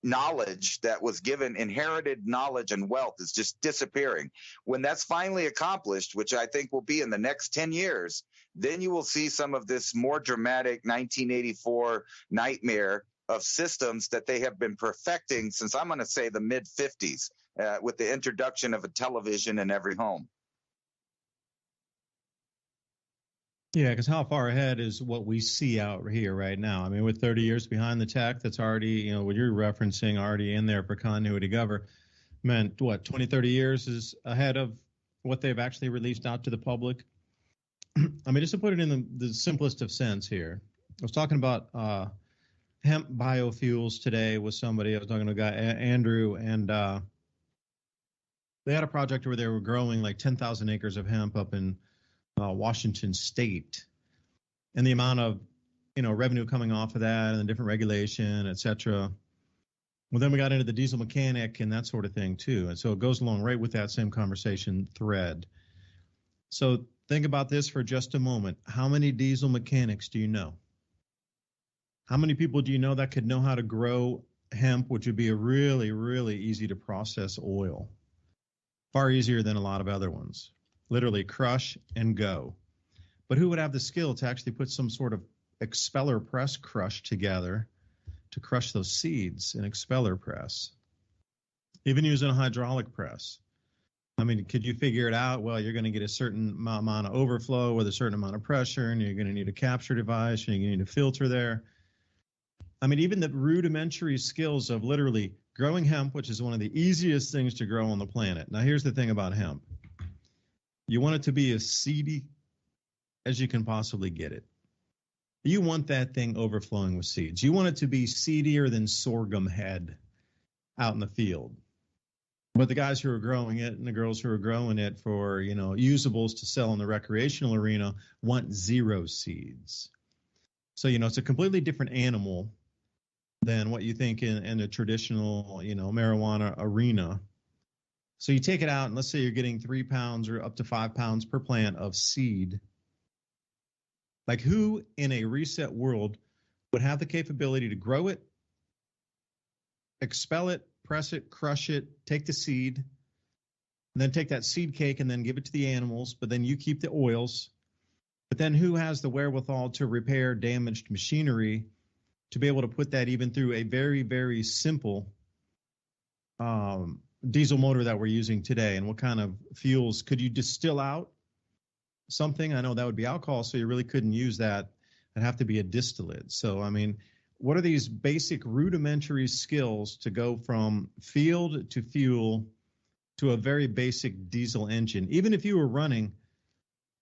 knowledge that was given, inherited knowledge and wealth is just disappearing. When that's finally accomplished, which I think will be in the next 10 years, then you will see some of this more dramatic 1984 nightmare of systems that they have been perfecting since, I'm going to say, the mid 50s, with the introduction of a television in every home. Yeah, because how far ahead is what we see out here right now? I mean, with 30 years behind the tech, that's already, what you're referencing, already in there for continuity government, what, 20, 30 years is ahead of what they've actually released out to the public? I mean, just to put it in the simplest of sense here, I was talking about hemp biofuels today with somebody. I was talking to a guy, Andrew, and they had a project where they were growing like 10,000 acres of hemp up in Washington State, and the amount of revenue coming off of that and the different regulation, et cetera. Well, then we got into the diesel mechanic and that sort of thing too, and so it goes along right with that same conversation thread. So think about this for just a moment. How many diesel mechanics do you know? How many people do you know that could know how to grow hemp, which would be a really, really easy to process oil? Far easier than a lot of other ones. Literally crush and go. But who would have the skill to actually put some sort of expeller press crush together to crush those seeds in expeller press? Even using a hydraulic press. I mean, could you figure it out? Well, you're going to get a certain amount of overflow with a certain amount of pressure, and you're going to need a capture device, and you're going to need a filter there. I mean, even the rudimentary skills of literally growing hemp, which is one of the easiest things to grow on the planet. Now, here's the thing about hemp. You want it to be as seedy as you can possibly get it. You want that thing overflowing with seeds. You want it to be seedier than sorghum head out in the field. But the guys who are growing it and the girls who are growing it for, usables to sell in the recreational arena want zero seeds. So, it's a completely different animal than what you think in a traditional, marijuana arena. So you take it out, and let's say you're getting 3 pounds or up to 5 pounds per plant of seed. Like, who in a reset world would have the capability to grow it, expel it, press it, crush it, take the seed, and then take that seed cake and then give it to the animals, but then you keep the oils. But then who has the wherewithal to repair damaged machinery to be able to put that even through a very, very simple diesel motor that we're using today? And what kind of fuels could you distill out something? I know that would be alcohol, so you really couldn't use that. It'd have to be a distillate. So, I mean, what are these basic rudimentary skills to go from field to fuel to a very basic diesel engine? Even if you were running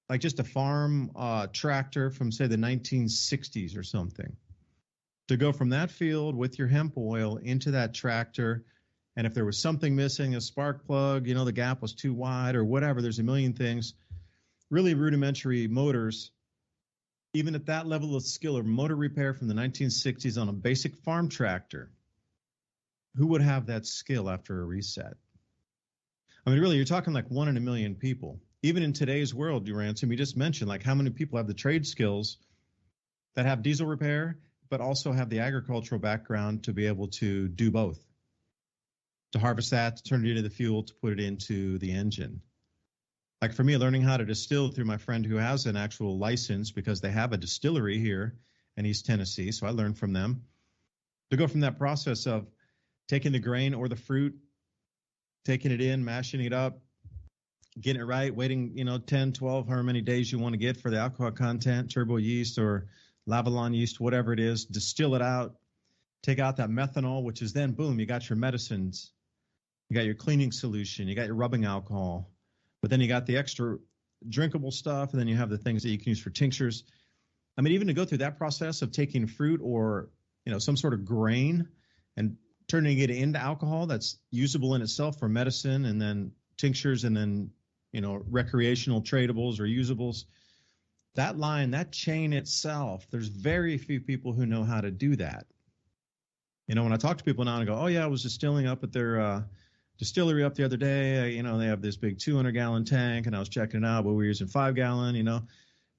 like just a farm tractor from, say, the 1960s or something, to go from that field with your hemp oil into that tractor. And if there was something missing, a spark plug, the gap was too wide or whatever, there's a million things, really rudimentary motors, even at that level of skill or motor repair from the 1960s on a basic farm tractor, who would have that skill after a reset? I mean, really, you're talking like 1 in a million people. Even in today's world, Ransom, you just mentioned, like, how many people have the trade skills that have diesel repair, but also have the agricultural background to be able to do both? To harvest that, to turn it into the fuel, to put it into the engine. Like for me, learning how to distill through my friend who has an actual license because they have a distillery here in East Tennessee, so I learned from them. To go from that process of taking the grain or the fruit, taking it in, mashing it up, getting it right, waiting, 10, 12, however many days you want to get for the alcohol content, turbo yeast or Lavalon yeast, whatever it is, distill it out, take out that methanol, which is then, boom, you got your medicines. You got your cleaning solution. You got your rubbing alcohol. But then you got the extra drinkable stuff, and then you have the things that you can use for tinctures. I mean, even to go through that process of taking fruit or, some sort of grain and turning it into alcohol that's usable in itself for medicine, and then tinctures, and then, recreational tradables or usables. That line, that chain itself, there's very few people who know how to do that. When I talk to people now and I go, oh yeah, I was distilling up at their distillery up the other day. They have this big 200-gallon tank, and I was checking it out, but we were using 5-gallon,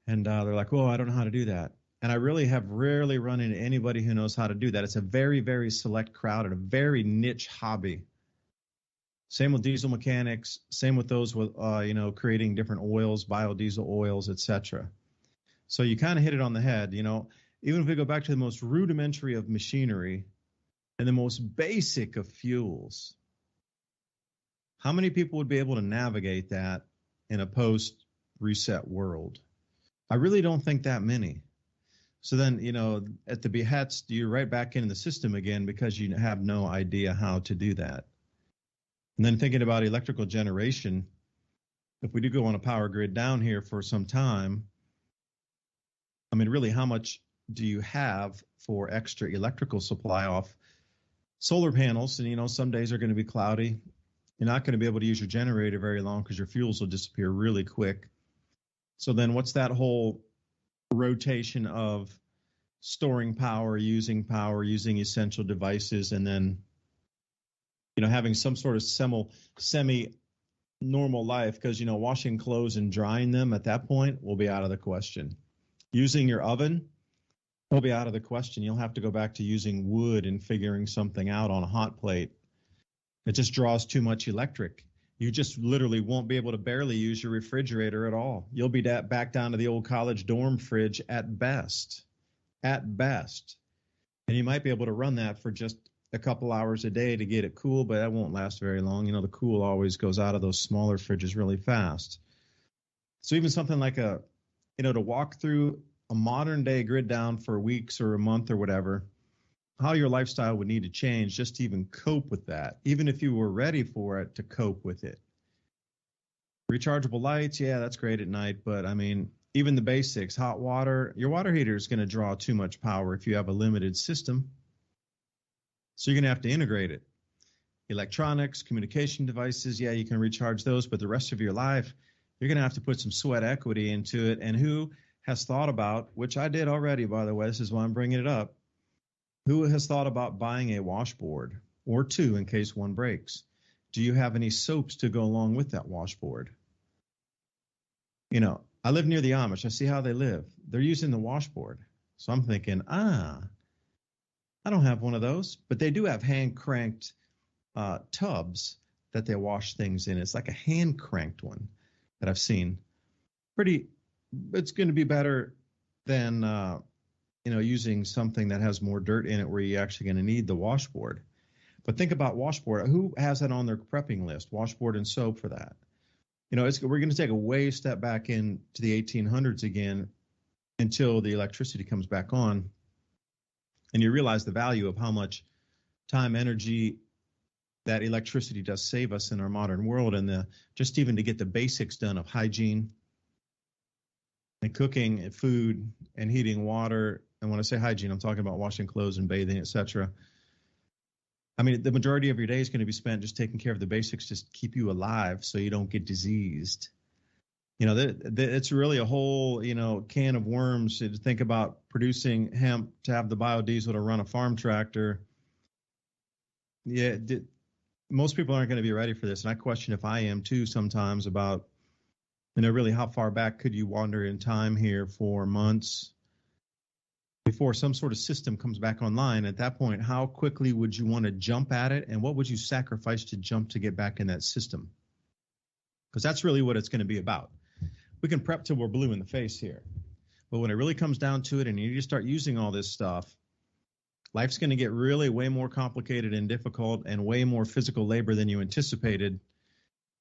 and they're like, well, I don't know how to do that. And I really have rarely run into anybody who knows how to do that. It's a very, very select crowd and a very niche hobby. Same with diesel mechanics. Same with those with, creating different oils, biodiesel oils, etc. So you kind of hit it on the head. Even if we go back to the most rudimentary of machinery and the most basic of fuels, how many people would be able to navigate that in a post-reset world? I really don't think that many. So then, at the behest, you're right back into the system again because you have no idea how to do that. And then thinking about electrical generation, if we do go on a power grid down here for some time, I mean, really, how much do you have for extra electrical supply off solar panels? And, some days are going to be cloudy. You're not going to be able to use your generator very long because your fuels will disappear really quick. So then what's that whole rotation of storing power, using essential devices, and then, having some sort of semi-normal life because, washing clothes and drying them at that point will be out of the question. Using your oven will be out of the question. You'll have to go back to using wood and figuring something out on a hot plate. It just draws too much electric. You just literally won't be able to barely use your refrigerator at all. You'll be back down to the old college dorm fridge at best. And you might be able to run that for just a couple hours a day to get it cool, but that won't last very long. The cool always goes out of those smaller fridges really fast. So even something like to walk through a modern day grid down for weeks or a month or whatever, how your lifestyle would need to change just to even cope with that, even if you were ready for it to cope with it. Rechargeable lights, yeah, that's great at night, but I mean, even the basics, hot water, your water heater is going to draw too much power if you have a limited system. So you're going to have to integrate it. Electronics, communication devices, yeah, you can recharge those, but the rest of your life, you're going to have to put some sweat equity into it. And who has thought about, which I did already, by the way, this is why I'm bringing it up, who has thought about buying a washboard or two in case one breaks? Do you have any soaps to go along with that washboard? I live near the Amish. I see how they live. They're using the washboard. So I'm thinking, I don't have one of those, but they do have hand-cranked tubs that they wash things in. It's like a hand-cranked one that I've seen. It's going to be better than, using something that has more dirt in it where you're actually going to need the washboard. But think about washboard. Who has that on their prepping list? Washboard and soap for that. We're going to take a way step back into the 1800s again until the electricity comes back on. And you realize the value of how much time, energy that electricity does save us in our modern world, and just even to get the basics done of hygiene and cooking and food and heating water. And when I say hygiene, I'm talking about washing clothes and bathing, etc. I mean, the majority of your day is going to be spent just taking care of the basics, just keep you alive so you don't get diseased. It's really a whole, can of worms to think about producing hemp to have the biodiesel to run a farm tractor. Yeah, most people aren't going to be ready for this. And I question if I am too sometimes about, really how far back could you wander in time here for months before some sort of system comes back online? At that point, how quickly would you want to jump at it? And what would you sacrifice to jump to get back in that system? Because that's really what it's going to be about. We can prep till we're blue in the face here. But when it really comes down to it and you need to start using all this stuff, life's going to get really way more complicated and difficult and way more physical labor than you anticipated.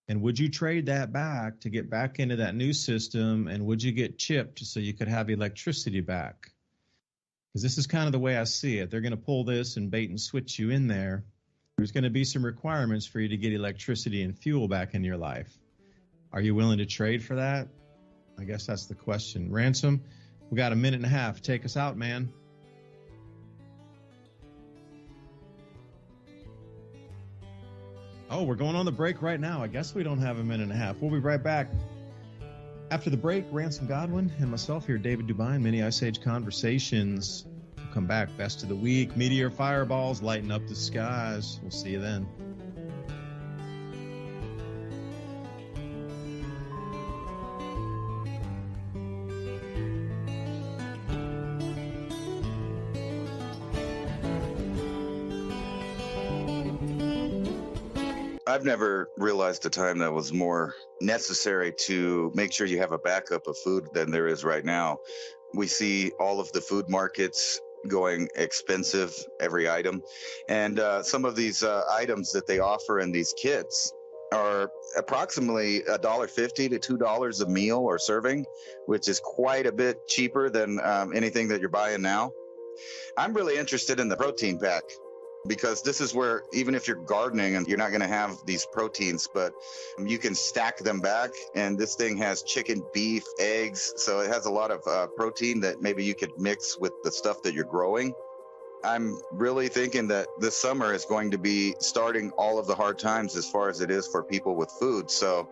And would you trade that back to get back into that new system? And would you get chipped so you could have electricity back? Because this is kind of the way I see it. They're going to pull this and bait and switch you in there. There's going to be some requirements for you to get electricity and fuel back in your life. Are you willing to trade for that? I guess that's the question. Ransom, we got a minute and a half. Take us out, man. Oh, we're going on the break right now. I guess we don't have a minute and a half. We'll be right back. After the break, Ransom Godwin and myself here, David DuByne, Mini Ice Age Conversations. We'll come back. Best of the week. Meteor fireballs lighting up the skies. We'll see you then. I've never realized a time that was more necessary to make sure you have a backup of food than there is right now. We see all of the food markets going expensive, every item. And some of these items that they offer in these kits are approximately $1.50 to $2 a meal or serving, which is quite a bit cheaper than anything that you're buying now. I'm really interested in the protein pack, because this is where, even if you're gardening and you're not going to have these proteins, but you can stack them back. And this thing has chicken, beef, eggs. So it has a lot of protein that maybe you could mix with the stuff that you're growing. I'm really thinking that this summer is going to be starting all of the hard times as far as it is for people with food. So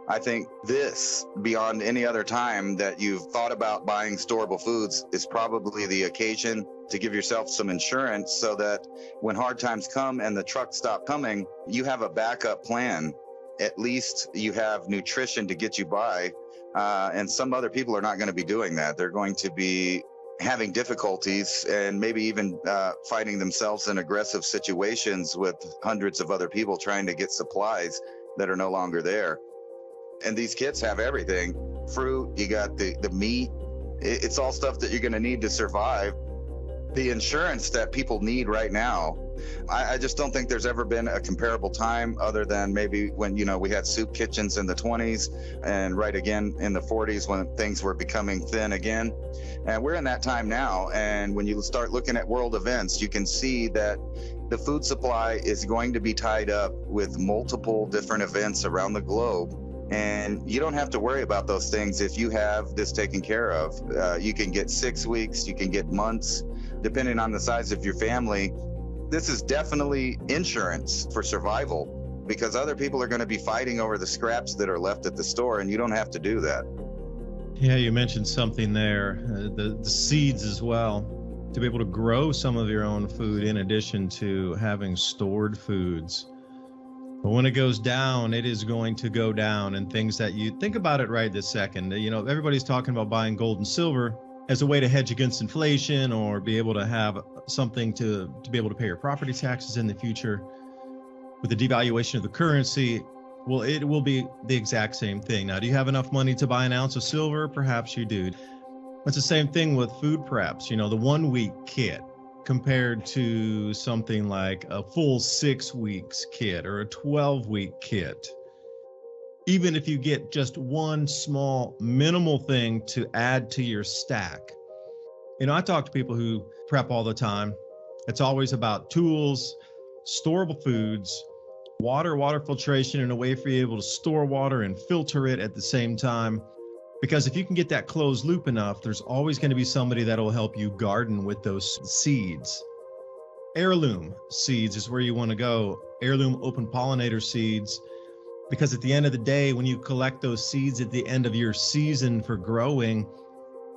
I think this, beyond any other time that you've thought about buying storable foods, is probably the occasion to give yourself some insurance so that when hard times come and the trucks stop coming, you have a backup plan. At least you have nutrition to get you by. And some other people are not going to be doing that. They're going to be having difficulties and maybe even finding themselves in aggressive situations with hundreds of other people trying to get supplies that are no longer there. And these kits have everything. Fruit, you got the meat. It's all stuff that you're going to need to survive. The insurance that people need right now, I just don't think there's ever been a comparable time other than maybe when, we had soup kitchens in the 20s and right again in the 40s when things were becoming thin again. And we're in that time now. And when you start looking at world events, you can see that the food supply is going to be tied up with multiple different events around the globe. And you don't have to worry about those things if you have this taken care of. You can get 6 weeks, you can get months, depending on the size of your family. This is definitely insurance for survival, because other people are going to be fighting over the scraps that are left at the store, and you don't have to do that. Yeah, you mentioned something there, the seeds as well, to be able to grow some of your own food in addition to having stored foods. But when it goes down, it is going to go down, and things that you think about it right this second. Everybody's talking about buying gold and silver as a way to hedge against inflation or be able to have something to be able to pay your property taxes in the future. With the devaluation of the currency, well, it will be the exact same thing. Now, do you have enough money to buy an ounce of silver? Perhaps you do. It's the same thing with food preps. The 1 week kit compared to something like a full 6 weeks kit or a 12-week kit. Even if you get just one small minimal thing to add to your stack. I talk to people who prep all the time. It's always about tools, storable foods, water filtration, and a way for you able to store water and filter it at the same time. Because if you can get that closed loop enough, there's always going to be somebody that will help you garden with those seeds. Heirloom seeds is where you want to go. Heirloom open pollinator seeds. Because at the end of the day, when you collect those seeds at the end of your season for growing,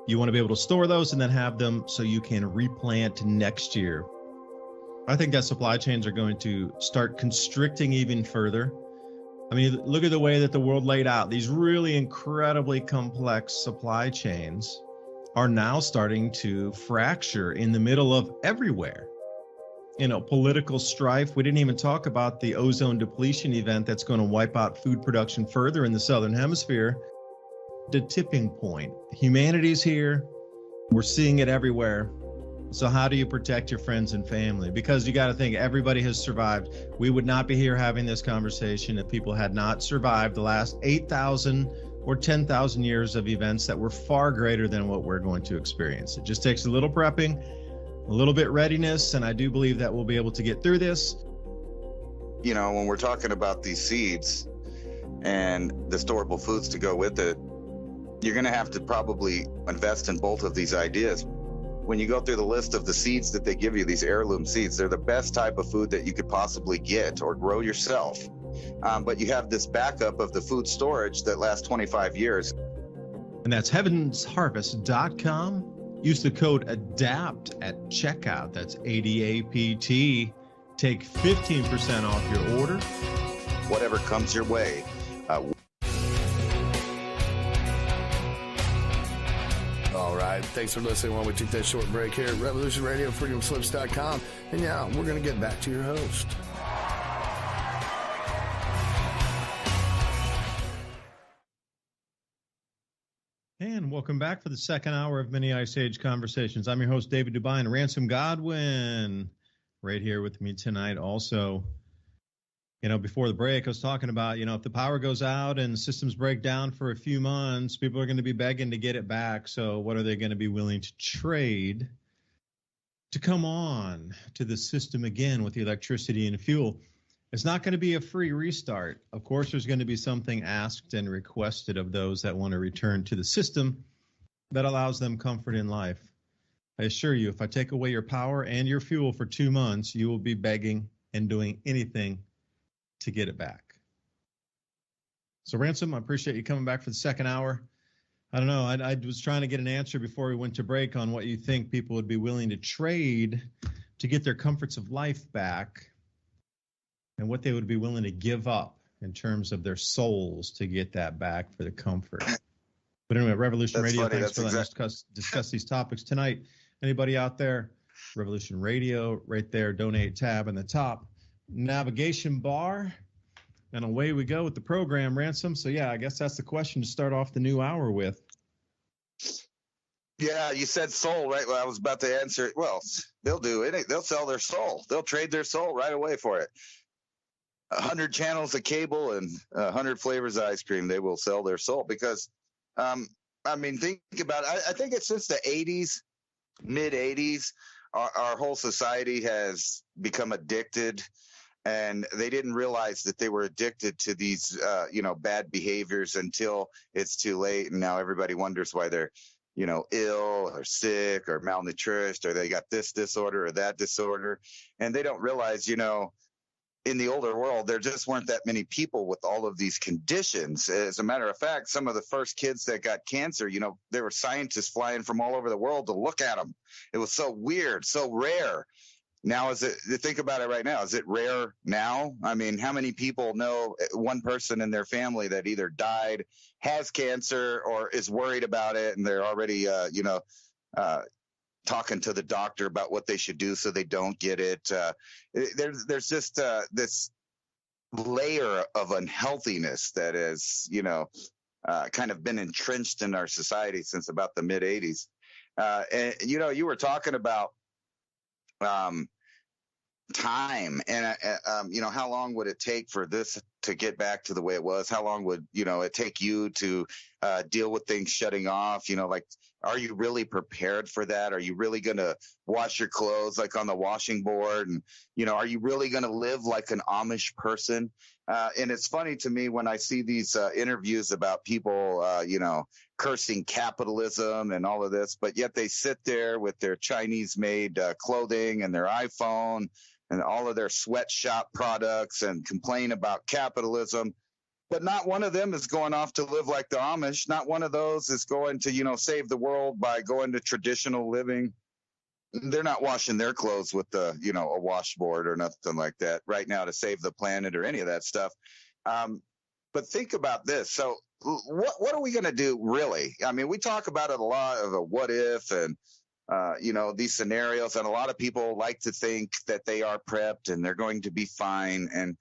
you want to be able to store those and then have them so you can replant next year. I think that supply chains are going to start constricting even further. I mean, look at the way that the world laid out. These really incredibly complex supply chains are now starting to fracture in the middle of everywhere. Political strife. We didn't even talk about the ozone depletion event that's going to wipe out food production further in the Southern Hemisphere. The tipping point. Humanity's here. We're seeing it everywhere. So how do you protect your friends and family? Because you got to think, everybody has survived. We would not be here having this conversation if people had not survived the last 8,000 or 10,000 years of events that were far greater than what we're going to experience. It just takes a little prepping, a little bit readiness, and I do believe that we'll be able to get through this. When we're talking about these seeds, and the storable foods to go with it, you're going to have to probably invest in both of these ideas. When you go through the list of the seeds that they give you, these heirloom seeds, they're the best type of food that you could possibly get or grow yourself. But you have this backup of the food storage that lasts 25 years. And that's heavensharvest.com. Use the code ADAPT at checkout. That's ADAPT. Take 15% off your order. Whatever comes your way. All right. Thanks for listening while we take that short break here at Revolution Radio, freedomslips.com. And yeah, we're going to get back to your host. And welcome back for the second hour of Mini Ice Age Conversations. I'm your host, David DuByne. Ransom Godwin right here with me tonight also. Before the break, I was talking about, if the power goes out and systems break down for a few months, people are going to be begging to get it back. So what are they going to be willing to trade to come on to the system again with the electricity and fuel? It's not going to be a free restart. Of course, there's going to be something asked and requested of those that want to return to the system that allows them comfort in life. I assure you, if I take away your power and your fuel for 2 months, you will be begging and doing anything to get it back. So, Ransom, I appreciate you coming back for the second hour. I don't know. I was trying to get an answer before we went to break on what you think people would be willing to trade to get their comforts of life back, and what they would be willing to give up in terms of their souls to get that back for the comfort. But anyway, Revolution Radio, thanks for letting us discuss these topics tonight. Anybody out there, Revolution Radio, right there, donate tab in the top navigation bar. And away we go with the program, Ransom. So, yeah, I guess that's the question to start off the new hour with. Yeah, you said soul, right? Well, I was about to answer it. Well, they'll do it. They'll sell their soul. They'll trade their soul right away for it. 100 channels of cable and 100 flavors of ice cream, they will sell their soul because, think about it. I think it's since the 80s, mid-80s, our whole society has become addicted, and they didn't realize that they were addicted to these, bad behaviors until it's too late. And now everybody wonders why they're, ill or sick or malnourished, or they got this disorder or that disorder. And they don't realize, in the older world, there just weren't that many people with all of these conditions. As a matter of fact, some of the first kids that got cancer, there were scientists flying from all over the world to look at them. It was so weird, so rare. Now, think about it right now. Is it rare now? I mean, how many people know one person in their family that either died, has cancer, or is worried about it, and they're already, talking to the doctor about what they should do so they don't get it. There's just this layer of unhealthiness that has, kind of been entrenched in our society since about the mid 80s. And, you were talking about time and, how long would it take for this to get back to the way it was? How long would, it take you to deal with things shutting off? Are you really prepared for that? Are you really going to wash your clothes like on the washing board? And, are you really going to live like an Amish person? And it's funny to me when I see these interviews about people, cursing capitalism and all of this, but yet they sit there with their Chinese made clothing and their iPhone and all of their sweatshop products and complain about capitalism. But not one of them is going off to live like the Amish. Not one of those is going to, save the world by going to traditional living. They're not washing their clothes with a washboard or nothing like that right now to save the planet or any of that stuff. But think about this. So what are we going to do really? I mean, we talk about it a lot of a what if and, these scenarios, and a lot of people like to think that they are prepped and they're going to be fine. And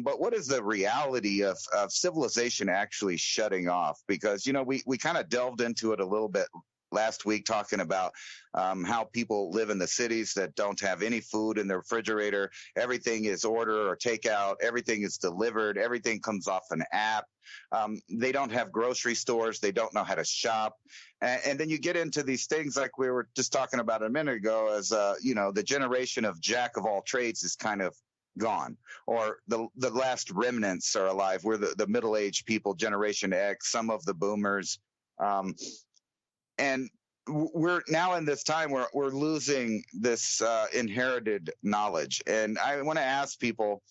but what is the reality of civilization actually shutting off? Because, we kind of delved into it a little bit last week talking about how people live in the cities that don't have any food in the refrigerator. Everything is order or takeout. Everything is delivered. Everything comes off an app. They don't have grocery stores. They don't know how to shop. And then you get into these things like we were just talking about a minute ago as, the generation of jack of all trades is kind of gone, or the last remnants are alive. We're the middle-aged people, Generation X, some of the boomers, and we're now in this time where we're losing this inherited knowledge. And I want to ask people,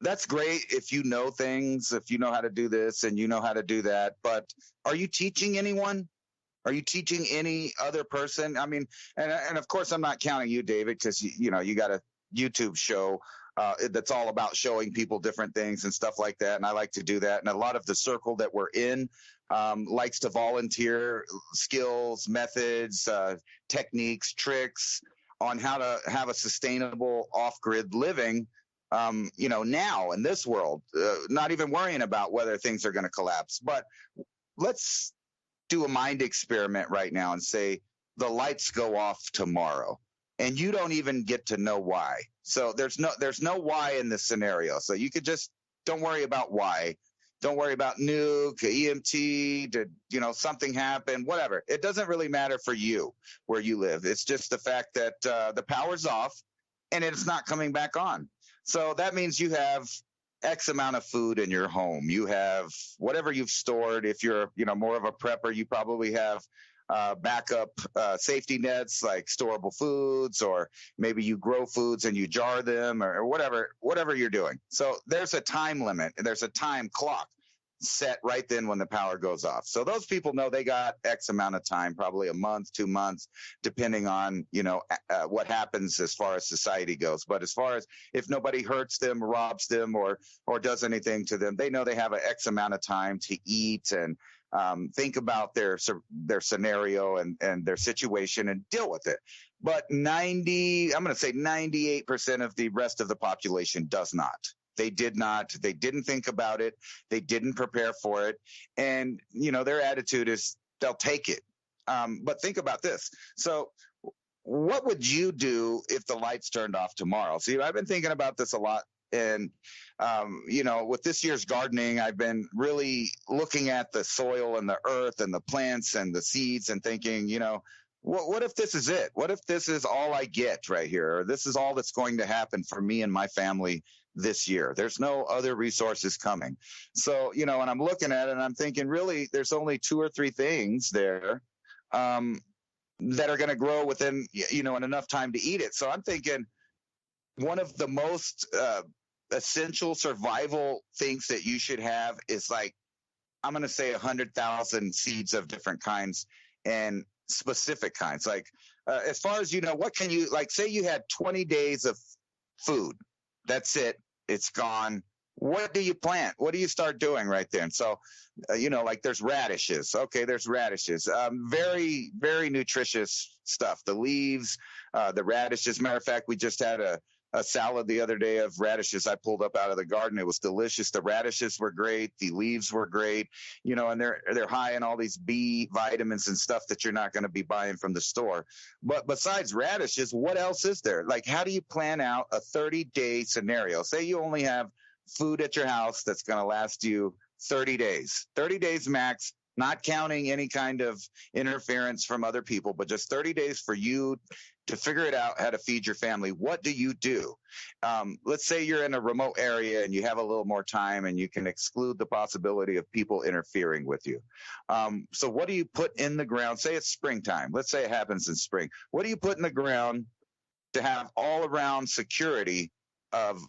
that's great if you know things, if you know how to do this and you know how to do that, but are you teaching anyone? Are you teaching any other person? I mean, and of course I'm not counting you, David, because you got a YouTube show that's all about showing people different things and stuff like that, and I like to do that. And a lot of the circle that we're in likes to volunteer skills, methods, techniques, tricks on how to have a sustainable off-grid living. Now in this world, not even worrying about whether things are going to collapse. But let's do a mind experiment right now and say the lights go off tomorrow and you don't even get to know why. So there's no why in this scenario. So you could just don't worry about why. Don't worry about nuke, EMT, did something happen, whatever. It doesn't really matter for you where you live. It's just the fact that the power's off and it's not coming back on. So that means you have X amount of food in your home. You have whatever you've stored. If you're, more of a prepper, you probably have backup safety nets like storable foods, or maybe you grow foods and you jar them, or whatever you're doing. So there's a time limit. There's a time clock set right then when the power goes off. So those people know they got X amount of time, probably a month, 2 months, depending on, what happens as far as society goes. But as far as if nobody hurts them, robs them, or does anything to them, they know they have an X amount of time to eat and think about their scenario and their situation and deal with it. But I'm going to say 98% of the rest of the population does not. They did not. They didn't think about it. They didn't prepare for it. And, their attitude is they'll take it. But think about this. So what would you do if the lights turned off tomorrow? See, I've been thinking about this a lot. And, with this year's gardening, I've been really looking at the soil and the earth and the plants and the seeds and thinking, what if this is it? What if this is all I get right here? Or this is all that's going to happen for me and my family this year? There's no other resources coming. So, and I'm looking at it and I'm thinking, really, there's only 2 or 3 things there that are going to grow within, in enough time to eat it. So I'm thinking one of the most essential survival things that you should have is like, I'm going to say 100,000 seeds of different kinds and specific kinds. Like, as far as, what can you, like, say you had 20 days of food. That's it. It's gone. What do you plant? What do you start doing right then? So, like there's radishes. Okay, there's radishes. Very, very nutritious stuff. The leaves, the radishes. Matter of fact, we just had a salad the other day of radishes I pulled up out of the garden. It was delicious. The radishes were great. The leaves were great, and they're high in all these B vitamins and stuff that you're not going to be buying from the store. But besides radishes, what else is there? Like, how do you plan out a 30-day scenario? Say you only have food at your house that's going to last you 30 days max, not counting any kind of interference from other people, but just 30 days for you to figure it out how to feed your family. What do you do? Let's say you're in a remote area and you have a little more time and you can exclude the possibility of people interfering with you. So what do you put in the ground? Say it's springtime. Let's say it happens in spring. What do you put in the ground to have all around security of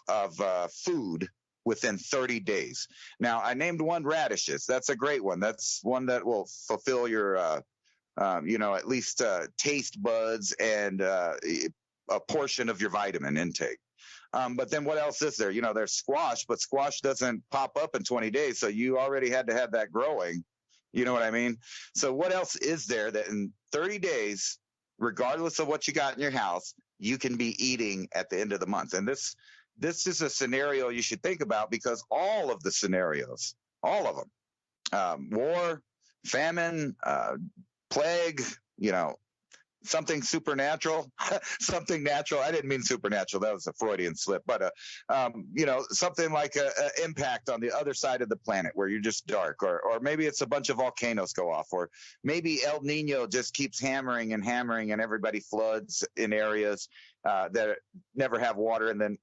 food within 30 days? Now, I named one radishes. That's a great one. That's one that will fulfill your at least taste buds and a portion of your vitamin intake. But then what else is there? There's squash, but squash doesn't pop up in 20 days. So you already had to have that growing. You know what I mean? So what else is there that in 30 days, regardless of what you got in your house, you can be eating at the end of the month? And this is a scenario you should think about, because all of the scenarios, all of them, war, famine, plague, something supernatural, something natural. I didn't mean supernatural. That was a Freudian slip. But, something like a impact on the other side of the planet where you're just dark, or maybe it's a bunch of volcanoes go off, or maybe El Nino just keeps hammering and everybody floods in areas that never have water, and then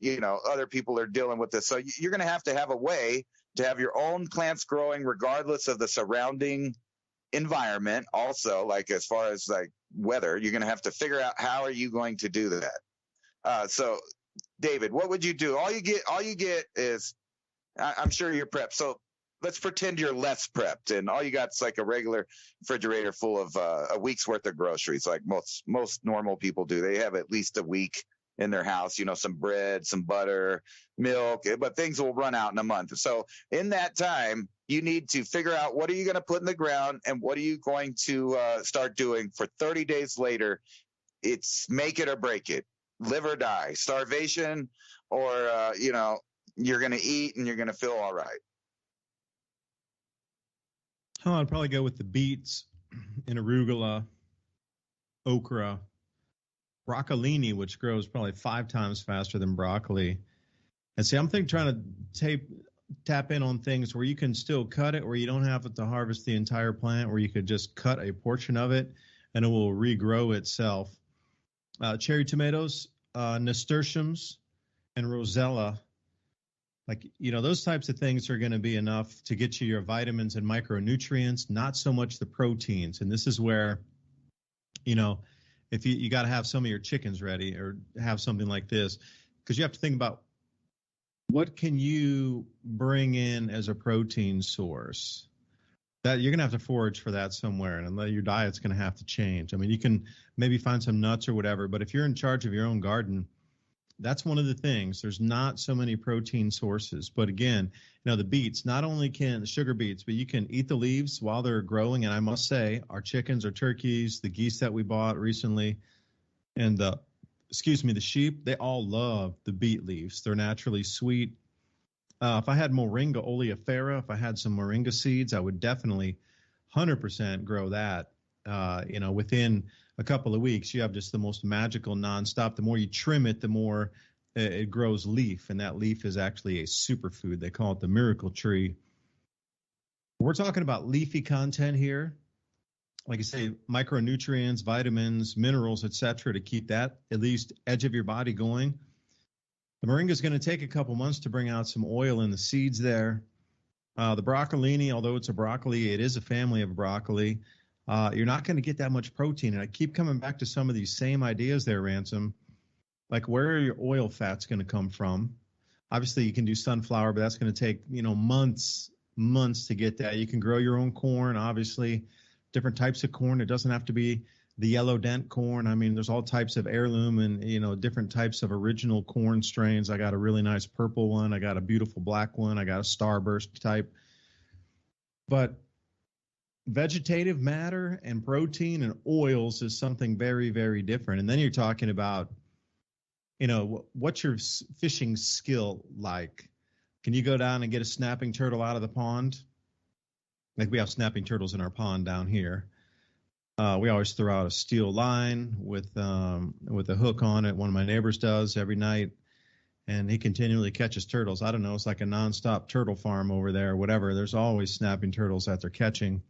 other people are dealing with this. So you're going to have a way to have your own plants growing regardless of the surrounding environment. Also, like as far as like weather, you're going to have to figure out how are you going to do that. So David, what would you do? All you get is, I'm sure you're prepped. So let's pretend you're less prepped, and all you got is like a regular refrigerator full of a week's worth of groceries, like most normal people do. They have at least a week in their house, some bread, some butter, milk, but things will run out in a month. So in that time, you need to figure out what are you going to put in the ground and what are you going to start doing for 30 days later. It's make it or break it, live or die, starvation, or, you're going to eat and you're going to feel all right. Oh, I'd probably go with the beets and arugula, okra, broccolini, which grows probably 5 times faster than broccoli. And see, I'm trying to tap in on things where you can still cut it, where you don't have to harvest the entire plant, where you could just cut a portion of it and it will regrow itself. Cherry tomatoes, nasturtiums, and rosella. Like, those types of things are going to be enough to get you your vitamins and micronutrients, not so much the proteins. And this is where, if you got to have some of your chickens ready or have something like this, because you have to think about what can you bring in as a protein source. That you're going to have to forage for that somewhere, and your diet's going to have to change. I mean, you can maybe find some nuts or whatever, but if you're in charge of your own garden, that's one of the things. There's not so many protein sources. But again, the beets, not only can the sugar beets, but you can eat the leaves while they're growing. And I must say, our chickens, our turkeys, the geese that we bought recently, and the sheep, they all love the beet leaves. They're naturally sweet. If I had Moringa oleifera, if I had some Moringa seeds, I would definitely 100% grow that. Within a couple of weeks, you have just the most magical nonstop. The more you trim it, the more it grows leaf, and that leaf is actually a superfood. They call it the miracle tree. We're talking about leafy content here. Like I say, micronutrients, vitamins, minerals, etc., to keep that at least edge of your body going. The moringa is going to take a couple months to bring out some oil in the seeds there. The broccolini, although it's a broccoli, it is a family of broccoli. You're not going to get that much protein. And I keep coming back to some of these same ideas there, Ransom. Like, where are your oil fats going to come from? Obviously, you can do sunflower, but that's going to take, months to get that. You can grow your own corn, obviously, different types of corn. It doesn't have to be the yellow dent corn. I mean, there's all types of heirloom and, different types of original corn strains. I got a really nice purple one. I got a beautiful black one. I got a starburst type. But vegetative matter and protein and oils is something very, very different. And then you're talking about, what's your fishing skill like? Can you go down and get a snapping turtle out of the pond? Like, we have snapping turtles in our pond down here. We always throw out a steel line with a hook on it. One of my neighbors does every night, and he continually catches turtles. I don't know, it's like a nonstop turtle farm over there or whatever. There's always snapping turtles that they're catching.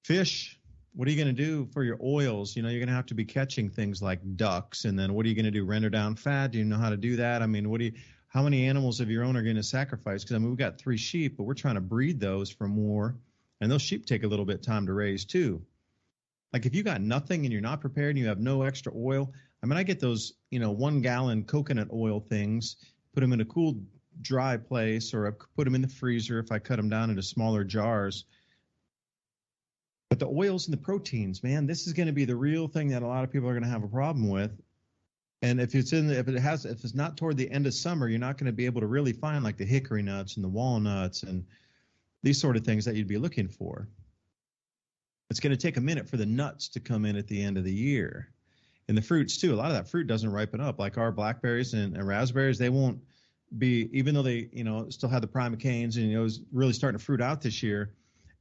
Fish, what are you going to do for your oils? You're going to have to be catching things like ducks, and then what are you going to do? Render down fat? Do you know how to do that? I mean, how many animals of your own are going to sacrifice? Because we've got 3 sheep, but we're trying to breed those for more, and those sheep take a little bit of time to raise too. Like, if you got nothing and you're not prepared and you have no extra oil, I get those 1 gallon coconut oil things, put them in a cool, dry place, or I put them in the freezer if I cut them down into smaller jars. But the oils and the proteins, man, this is going to be the real thing that a lot of people are going to have a problem with. And if it's not toward the end of summer, you're not going to be able to really find like the hickory nuts and the walnuts and these sort of things that you'd be looking for. It's going to take a minute for the nuts to come in at the end of the year. And the fruits too, a lot of that fruit doesn't ripen up. Like our blackberries and raspberries, they won't be, even though they, still have the primocanes and, it's really starting to fruit out this year,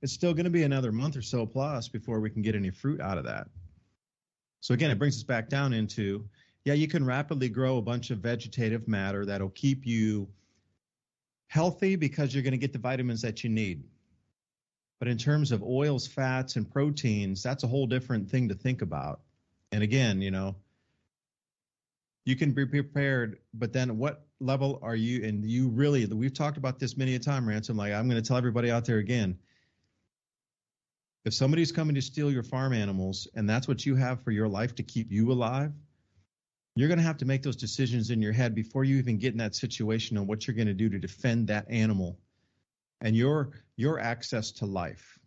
it's still going to be another month or so plus before we can get any fruit out of that. So again, it brings us back down into, you can rapidly grow a bunch of vegetative matter that'll keep you healthy because you're going to get the vitamins that you need. But in terms of oils, fats, and proteins, that's a whole different thing to think about. And again, You can be prepared, but then what level are you? And you really, we've talked about this many a time, Ransom. Like, I'm going to tell everybody out there again. If somebody's coming to steal your farm animals and that's what you have for your life to keep you alive, you're going to have to make those decisions in your head before you even get in that situation on what you're going to do to defend that animal and your access to life.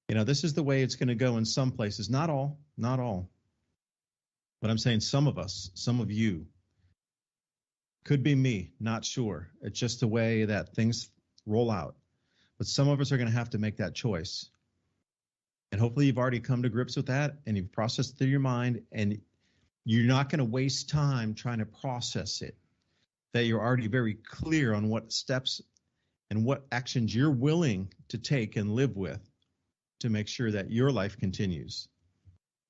You know, this is the way it's going to go in some places. Not all. But I'm saying some of us, some of you, could be me, not sure. It's just the way that things roll out. But some of us are going to have to make that choice. And hopefully you've already come to grips with that and you've processed it through your mind, and you're not going to waste time trying to process it. That you're already very clear on what steps and what actions you're willing to take and live with to make sure that your life continues.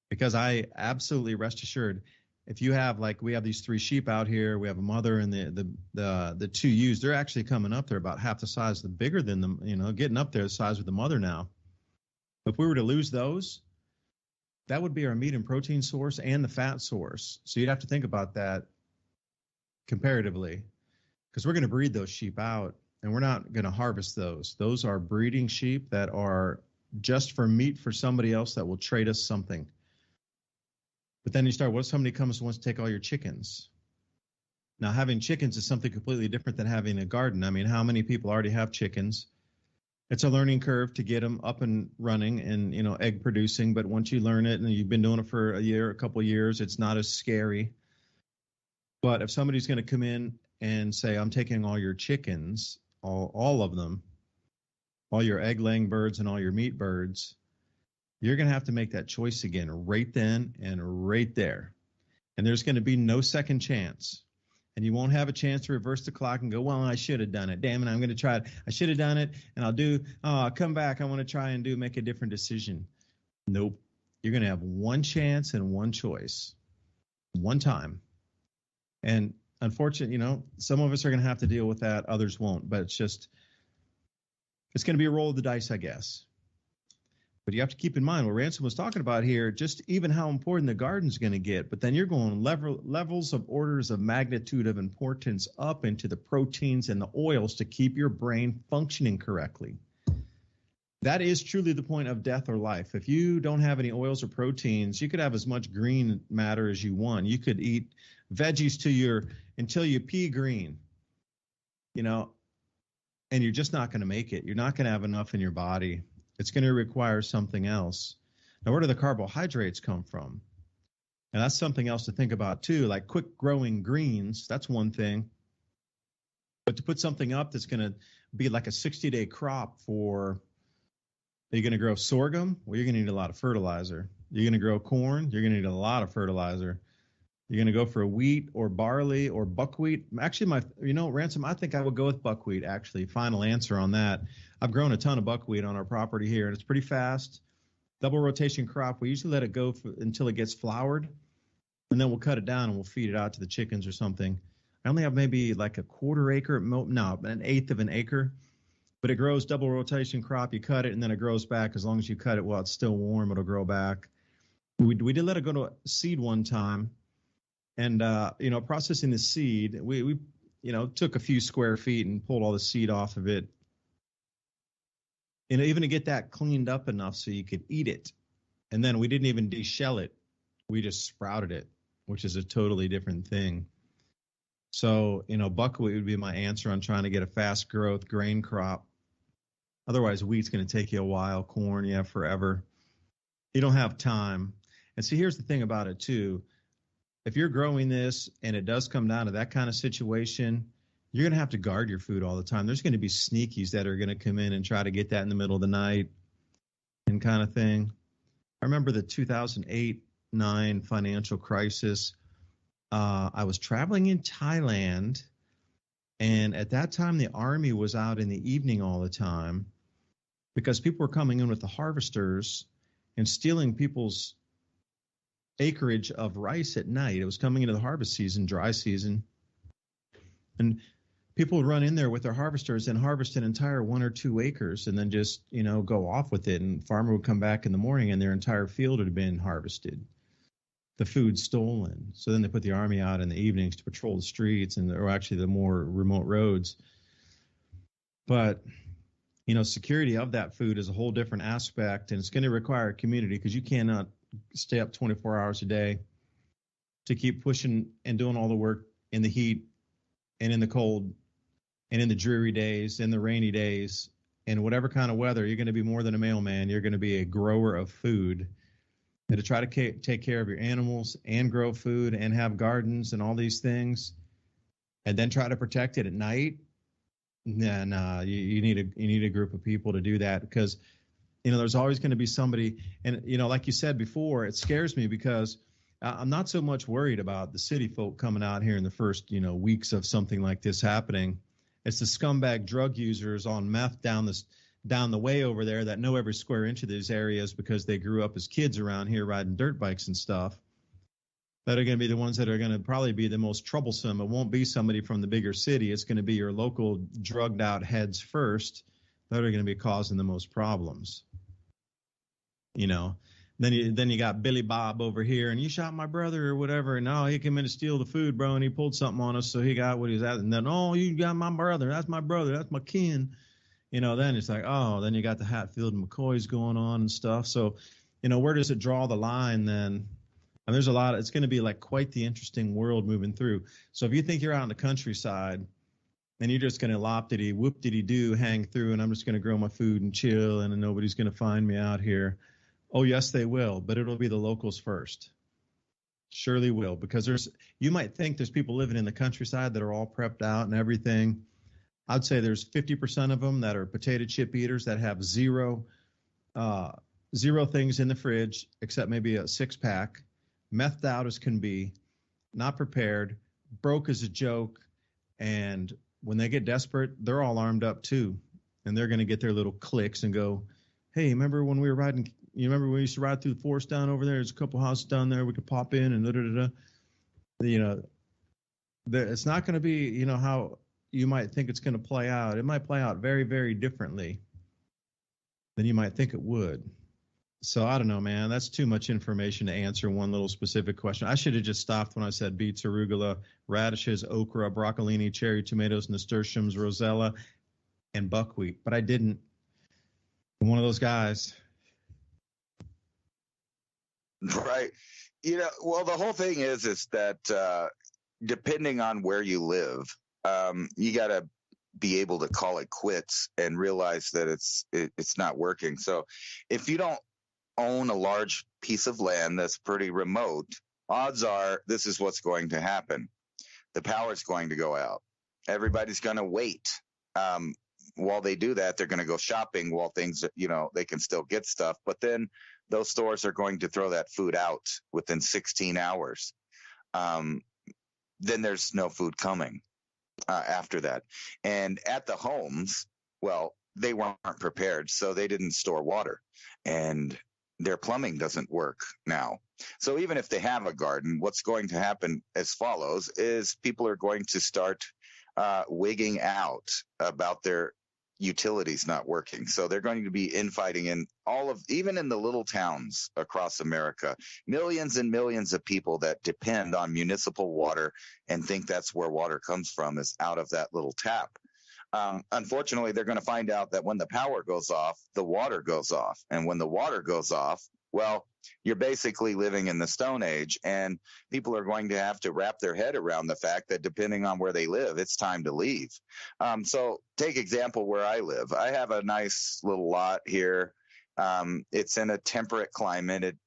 Because I absolutely rest assured, if you have, like, we have these 3 sheep out here, we have a mother and the 2 ewes, they're actually coming up. They're about half the size, the bigger than them, you know, getting up there the size of the mother now. If we were to lose those, that would be our meat and protein source and the fat source. So you'd have to think about that comparatively, because we're going to breed those sheep out and we're not going to harvest those. Those are breeding sheep that are just for meat for somebody else that will trade us something. But then you start, what if somebody comes and wants to take all your chickens? Now, having chickens is something completely different than having a garden. I mean, how many people already have chickens? It's a learning curve to get them up and running and, you know, egg producing. But once you learn it and you've been doing it for a year, a couple of years, it's not as scary. But if somebody's going to come in and say, I'm taking all your chickens, all of them, all your egg laying birds and all your meat birds, you're going to have to make that choice again right then and right there. And there's going to be no second chance. And you won't have a chance to reverse the clock and go, well, I should have done it. Damn it, I'm going to try it. I should have done it, and I'll come back. I want to try and make a different decision. Nope. You're going to have one chance and one choice, one time. And unfortunately, you know, some of us are going to have to deal with that. Others won't. But it's going to be a roll of the dice, I guess. But you have to keep in mind what Ransom was talking about here, just even how important the garden's going to get. But then you're going levels of orders of magnitude of importance up into the proteins and the oils to keep your brain functioning correctly. That is truly the point of death or life. If you don't have any oils or proteins, you could have as much green matter as you want. You could eat veggies until you pee green, you know, and you're just not going to make it. You're not going to have enough in your body. It's going to require something else. Now, where do the carbohydrates come from? And that's something else to think about too, like quick growing greens. That's one thing. But to put something up that's going to be like a 60-day crop are you going to grow sorghum? Well, you're going to need a lot of fertilizer. You're going to grow corn? You're going to need a lot of fertilizer. You're going to go for wheat or barley or buckwheat. Actually, Ransom, I think I would go with buckwheat, actually. Final answer on that. I've grown a ton of buckwheat on our property here, and it's pretty fast. Double rotation crop. We usually let it go until it gets flowered, and then we'll cut it down and we'll feed it out to the chickens or something. I only have maybe like a quarter acre, an eighth of an acre, but it grows double rotation crop. You cut it, and then it grows back. As long as you cut it while it's still warm, it'll grow back. We did let it go to seed one time. And, processing the seed, we took a few square feet and pulled all the seed off of it. And even to get that cleaned up enough so you could eat it. And then we didn't even de-shell it. We just sprouted it, which is a totally different thing. So, buckwheat would be my answer on trying to get a fast growth grain crop. Otherwise, wheat's going to take you a while. Corn, forever. You don't have time. And see, here's the thing about it, too. If you're growing this and it does come down to that kind of situation, you're going to have to guard your food all the time. There's going to be sneakies that are going to come in and try to get that in the middle of the night and kind of thing. I remember the 2008-9 financial crisis. I was traveling in Thailand, and at that time the Army was out in the evening all the time because people were coming in with the harvesters and stealing people's acreage of rice at night. It was coming into the harvest season, dry season. And people would run in there with their harvesters and harvest an entire 1 or 2 acres and then just, go off with it. And farmer would come back in the morning and their entire field had been harvested. the food stolen. So then they put the army out in the evenings to patrol the streets or actually the more remote roads. But, security of that food is a whole different aspect, and it's going to require a community, because you cannot stay up 24 hours a day to keep pushing and doing all the work in the heat and in the cold and in the dreary days and the rainy days and whatever kind of weather. You're going to be more than a mailman. You're going to be a grower of food, and to try to take care of your animals and grow food and have gardens and all these things, and then try to protect it at night. Then you need a group of people to do that, because there's always going to be somebody. And like you said before, it scares me because I'm not so much worried about the city folk coming out here in the first weeks of something like this happening. It's the scumbag drug users on meth down the way over there that know every square inch of these areas because they grew up as kids around here riding dirt bikes and stuff, that are going to be the ones that are going to probably be the most troublesome. It won't be somebody from the bigger city. It's going to be your local drugged out heads first that are going to be causing the most problems. Then you got Billy Bob over here, and you shot my brother or whatever, and he came in to steal the food, bro, and he pulled something on us, so he got what he was at. And then, you got my brother. That's my brother. That's my kin. Then it's like, then you got the Hatfield and McCoys going on and stuff. So, where does it draw the line then? And there's it's going to be like quite the interesting world moving through. So if you think you're out in the countryside and you're just going to whoop-diddy-doo, hang through, and I'm just going to grow my food and chill, and nobody's going to find me out here. Oh, yes, they will, but it'll be the locals first. Surely will, because you might think there's people living in the countryside that are all prepped out and everything. I'd say there's 50% of them that are potato chip eaters that have zero things in the fridge except maybe a 6-pack. Methed out as can be, not prepared, broke as a joke, and when they get desperate, they're all armed up too, and they're going to get their little clicks and go, hey, remember when we were riding? You remember we used to ride through the forest down over there? There's a couple houses down there we could pop in and it's not going to be how you might think it's going to play out. It might play out very, very differently than you might think it would. So I don't know, man. That's too much information to answer one little specific question. I should have just stopped when I said beets, arugula, radishes, okra, broccolini, cherry tomatoes, nasturtiums, rosella, and buckwheat. But I didn't. I'm one of those guys. Right. Well, the whole thing is that depending on where you live, you got to be able to call it quits and realize that it's not working. So if you don't own a large piece of land that's pretty remote, odds are this is what's going to happen. The power's going to go out. Everybody's going to wait. While they do that, they're going to go shopping while things, they can still get stuff. But then those stores are going to throw that food out within 16 hours. Then there's no food coming after that. And at the homes, well, they weren't prepared, so they didn't store water. And their plumbing doesn't work now. So even if they have a garden, what's going to happen as follows is people are going to start wigging out about their utilities not working. So they're going to be infighting in even in the little towns across America, millions and millions of people that depend on municipal water and think that's where water comes from is out of that little tap. Unfortunately, they're going to find out that when the power goes off, the water goes off. And when the water goes off, well, you're basically living in the Stone Age, and people are going to have to wrap their head around the fact that depending on where they live, it's time to leave. So take example where I live. I have a nice little lot here. It's in a temperate climate. It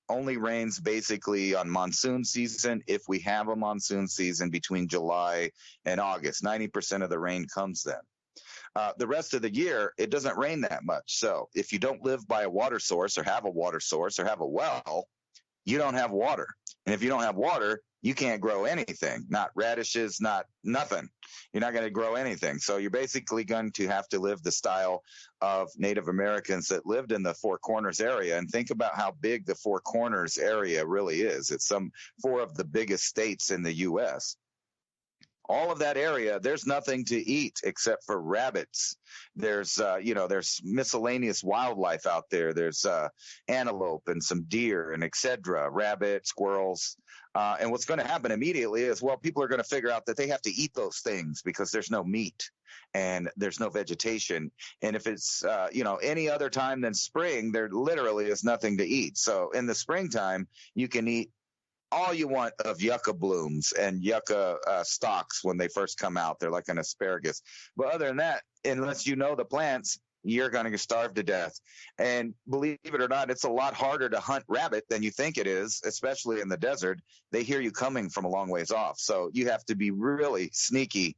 only rains basically on monsoon season. If we have a monsoon season between July and August, 90% of the rain comes then. The rest of the year, it doesn't rain that much. So if you don't live by a water source or have a water source or have a well, you don't have water. And if you don't have water, you can't grow anything, not radishes, not nothing. You're not going to grow anything. So you're basically going to have to live the style of Native Americans that lived in the Four Corners area. And think about how big the Four Corners area really is. It's 4 of the biggest states in the U.S. all of that area, there's nothing to eat except for rabbits. There's, there's miscellaneous wildlife out there. There's antelope and some deer and etc. Rabbit, squirrels. And what's going to happen immediately is, well, people are going to figure out that they have to eat those things because there's no meat and there's no vegetation. And if it's, any other time than spring, there literally is nothing to eat. So in the springtime, you can eat all you want of yucca blooms and yucca stalks when they first come out. They're like an asparagus. But other than that, unless you know the plants, you're going to starve to death. And believe it or not, it's a lot harder to hunt rabbit than you think it is, especially in the desert. They hear you coming from a long ways off. So you have to be really sneaky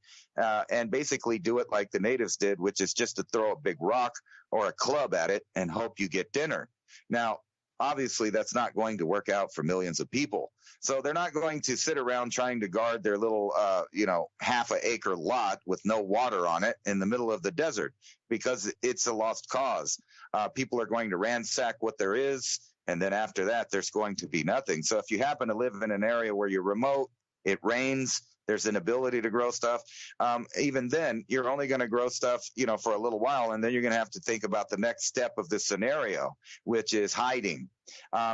and basically do it like the natives did, which is just to throw a big rock or a club at it and hope you get dinner. Now, obviously, that's not going to work out for millions of people. So they're not going to sit around trying to guard their little, half an acre lot with no water on it in the middle of the desert, because it's a lost cause. People are going to ransack what there is. And then after that, there's going to be nothing. So if you happen to live in an area where you're remote, it rains, there's an ability to grow stuff. Even then, you're only going to grow stuff, for a little while. And then you're going to have to think about the next step of this scenario, which is hiding.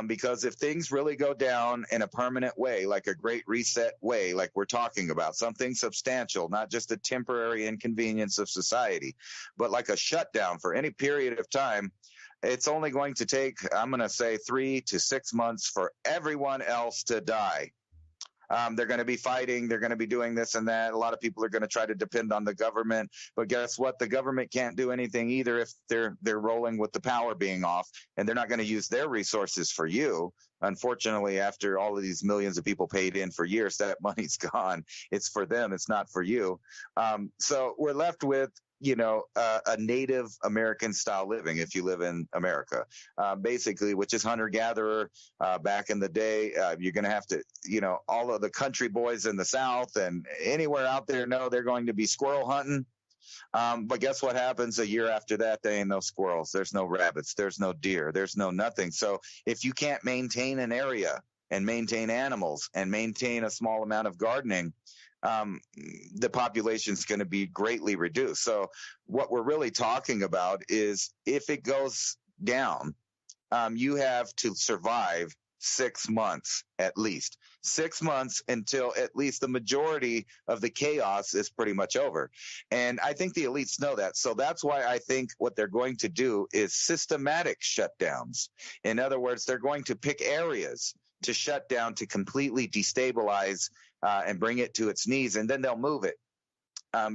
Because if things really go down in a permanent way, like a great reset way, like we're talking about, something substantial, not just a temporary inconvenience of society, but like a shutdown for any period of time, it's only going to take, I'm going to say 3 to 6 months for everyone else to die. They're going to be fighting. They're going to be doing this and that. A lot of people are going to try to depend on the government. But guess what? The government can't do anything either if they're rolling with the power being off, and they're not going to use their resources for you. Unfortunately, after all of these millions of people paid in for years, that money's gone. It's for them. It's not for you. So we're left with a Native American style living, if you live in America, basically, which is hunter-gatherer. Back in the day, you're going to have to, all of the country boys in the South and anywhere out there know they're going to be squirrel hunting. But guess what happens a year after that? There ain't no squirrels. There's no rabbits. There's no deer. There's no nothing. So if you can't maintain an area and maintain animals and maintain a small amount of gardening, the population is going to be greatly reduced. So what we're really talking about is if it goes down, you have to survive 6 months, at least 6 months, until at least the majority of the chaos is pretty much over. And I think the elites know that. So that's why I think what they're going to do is systematic shutdowns. In other words, they're going to pick areas to shut down to completely destabilize and bring it to its knees, and then they'll move it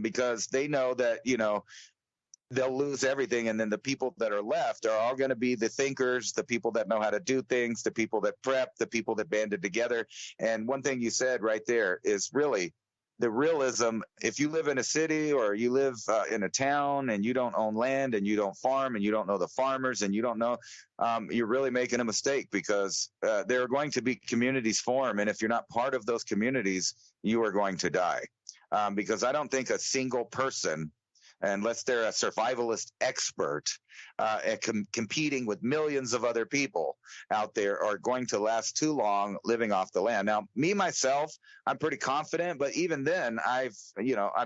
because they know that, they'll lose everything. And then the people that are left are all going to be the thinkers, the people that know how to do things, the people that prep, the people that banded together. And one thing you said right there is really the realism. If you live in a city or you live in a town and you don't own land and you don't farm and you don't know the farmers and you don't know, you're really making a mistake, because there are going to be communities form. And if you're not part of those communities, you are going to die. Because I don't think a single person, unless they're a survivalist expert competing with millions of other people out there, are going to last too long living off the land. Now, myself, I'm pretty confident, but even then I've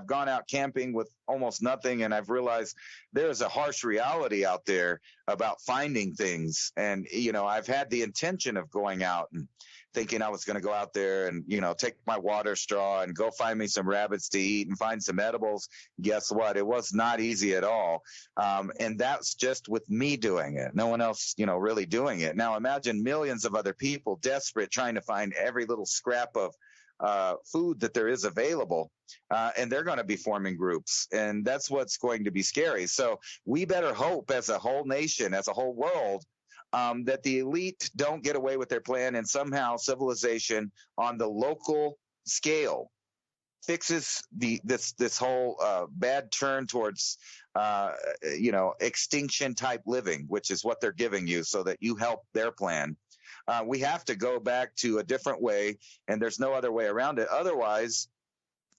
gone out camping with almost nothing, and I've realized there's a harsh reality out there about finding things. And, I've had the intention of going out and thinking I was going to go out there and, take my water straw and go find me some rabbits to eat and find some edibles. Guess what? It was not easy at all. And that's just with me doing it. No one else, really doing it. Now imagine millions of other people desperate, trying to find every little scrap of food that there is available. And they're going to be forming groups. And that's what's going to be scary. So we better hope as a whole nation, as a whole world, that the elite don't get away with their plan, and somehow civilization on the local scale fixes this whole bad turn towards extinction type living, which is what they're giving you so that you help their plan. We have to go back to a different way, and there's no other way around it. Otherwise,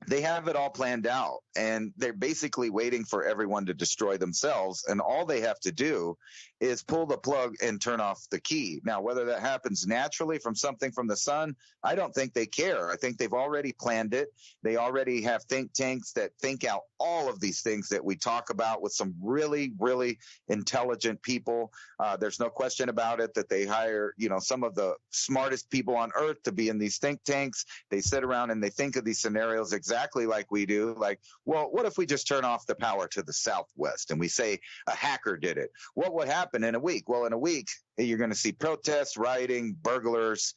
they have it all planned out, and they're basically waiting for everyone to destroy themselves. And all they have to do is pull the plug and turn off the key. Now, whether that happens naturally from something from the sun, I don't think they care. I think they've already planned it. They already have think tanks that think out all of these things that we talk about with some really, really intelligent people. There's no question about it that they hire, some of the smartest people on earth to be in these think tanks. They sit around and they think of these scenarios exactly like we do. Like, well, what if we just turn off the power to the Southwest and we say a hacker did it? What would happen in a week? Well, in a week, you're going to see protests, rioting, burglars.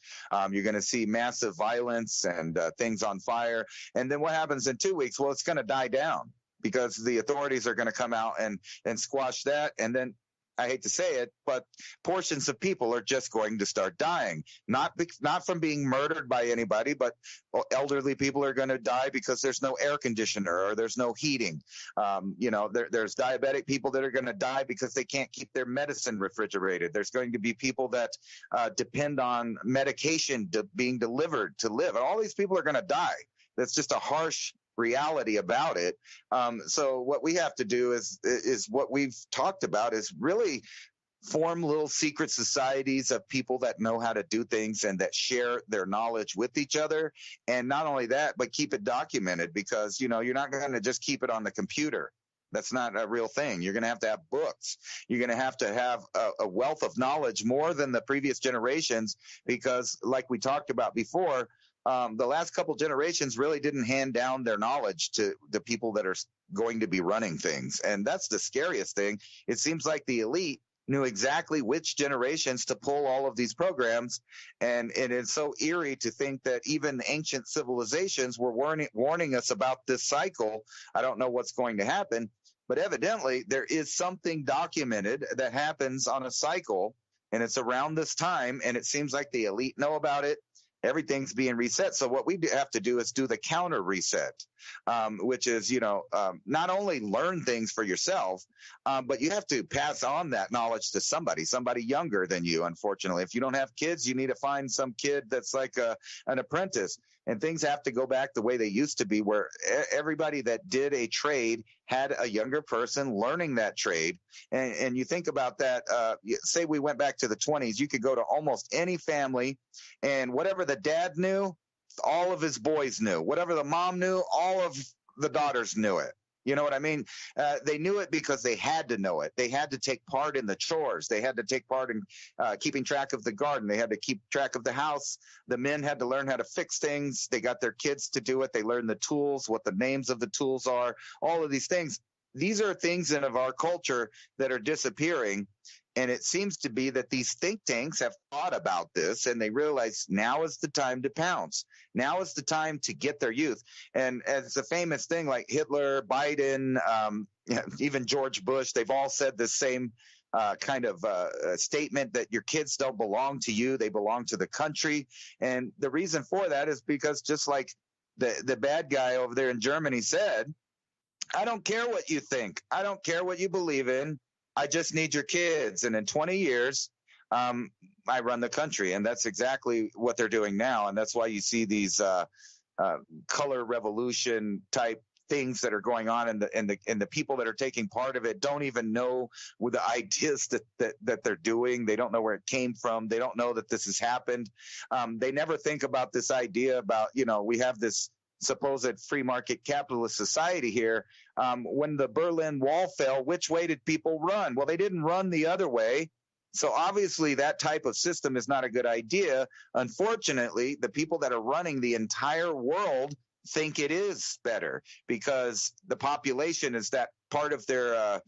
You're going to see massive violence and things on fire. And then what happens in 2 weeks? Well, it's going to die down because the authorities are going to come out and squash that. And then, I hate to say it, but portions of people are just going to start dying, not from being murdered by anybody, but elderly people are going to die because there's no air conditioner or there's no heating. There's diabetic people that are going to die because they can't keep their medicine refrigerated. There's going to be people that depend on medication being delivered to live. And all these people are going to die. That's just a harsh reality about it. So what we have to do is what we've talked about is really form little secret societies of people that know how to do things and that share their knowledge with each other. And not only that, but keep it documented, because, you're not going to just keep it on the computer. That's not a real thing. You're going to have books. You're going to have a wealth of knowledge more than the previous generations, because like we talked about before, the last couple generations really didn't hand down their knowledge to the people that are going to be running things. And that's the scariest thing. It seems like the elite knew exactly which generations to pull all of these programs. And it's so eerie to think that even ancient civilizations were warning us about this cycle. I don't know what's going to happen, but evidently there is something documented that happens on a cycle, and it's around this time. And it seems like the elite know about it. Everything's being reset. So what we have to do is do the counter reset, which is, not only learn things for yourself, but you have to pass on that knowledge to somebody younger than you. Unfortunately, if you don't have kids, you need to find some kid that's like an apprentice. And things have to go back the way they used to be, where everybody that did a trade had a younger person learning that trade. And you think about that, say we went back to the 20s, you could go to almost any family, and whatever the dad knew, all of his boys knew. Whatever the mom knew, all of the daughters knew it. You know what I mean? They knew it because they had to know it. They had to take part in the chores. They had to take part in keeping track of the garden. They had to keep track of the house. The men had to learn how to fix things. They got their kids to do it. They learned the tools, what the names of the tools are, all of these things. These are things of our culture that are disappearing. And it seems to be that these think tanks have thought about this, and they realize now is the time to pounce. Now is the time to get their youth. And it's a famous thing, like Hitler, Biden, even George Bush, they've all said the same kind of statement that your kids don't belong to you. They belong to the country. And the reason for that is because, just like the bad guy over there in Germany said, I don't care what you think. I don't care what you believe in. I just need your kids. And in 20 years, I run the country. And that's exactly what they're doing now. And that's why you see these color revolution type things that are going on, and the people that are taking part of it don't even know with the ideas that they're doing. They don't know where it came from. They don't know that this has happened. They never think about this idea about, we have this supposed free market capitalist society here. When the Berlin Wall fell, which way did people run? Well, they didn't run the other way. So obviously that type of system is not a good idea. Unfortunately, the people that are running the entire world think it is better, because the population is that part of their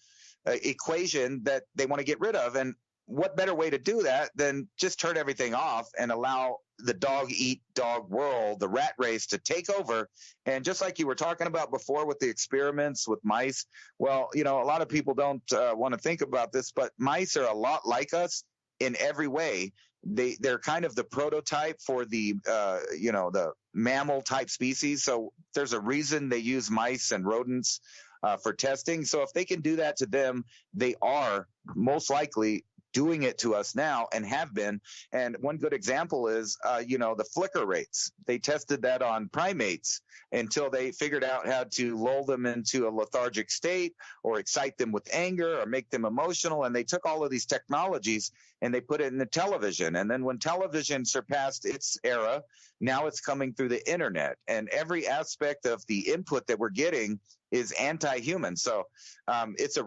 equation that they want to get rid of. And what better way to do that than just turn everything off and allow the dog-eat-dog world, the rat race, to take over? And just like you were talking about before with the experiments with mice, well, a lot of people don't want to think about this, but mice are a lot like us in every way. They're kind of the prototype for the the mammal type species. So there's a reason they use mice and rodents for testing. So if they can do that to them, they are most likely doing it to us now and have been. And one good example is, the flicker rates. They tested that on primates until they figured out how to lull them into a lethargic state or excite them with anger or make them emotional. And they took all of these technologies and they put it in the television. And then when television surpassed its era, now it's coming through the internet. And every aspect of the input that we're getting is anti-human. So it's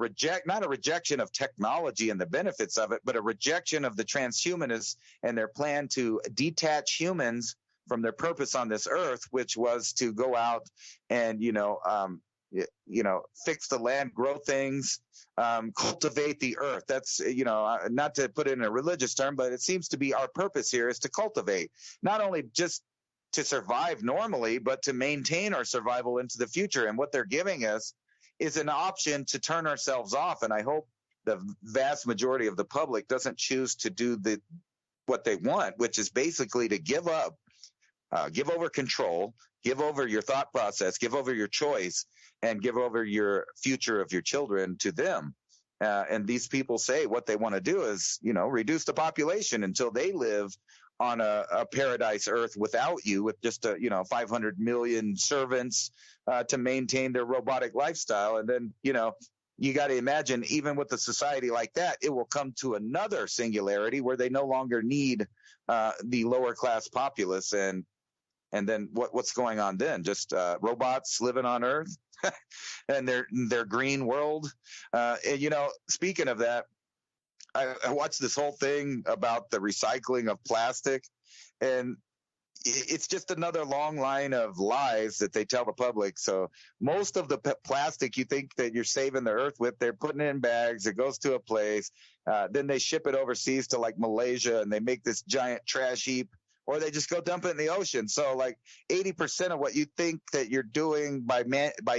not a rejection of technology and the benefits of it, but a rejection of the transhumanists and their plan to detach humans from their purpose on this earth, which was to go out and, fix the land, grow things, cultivate the earth. That's, not to put it in a religious term, but it seems to be our purpose here is to cultivate, not only just to survive normally, but to maintain our survival into the future. And what they're giving us is an option to turn ourselves off. And I hope the vast majority of the public doesn't choose to do what they want, which is basically to give up, give over control, give over your thought process, give over your choice, and give over your future of your children to them. And these people say what they want to do is, reduce the population until they live on a paradise earth without you, with just 500 million servants to maintain their robotic lifestyle. And then, you got to imagine, even with a society like that, it will come to another singularity where they no longer need the lower class populace. And then what's going on then? Just robots living on Earth and their green world. Speaking of that, I watched this whole thing about the recycling of plastic, and it's just another long line of lies that they tell the public. So most of the plastic you think that you're saving the earth with, they're putting it in bags. It goes to a place. Then they ship it overseas to like Malaysia, and they make this giant trash heap, or they just go dump it in the ocean. So like 80% of what you think that you're doing by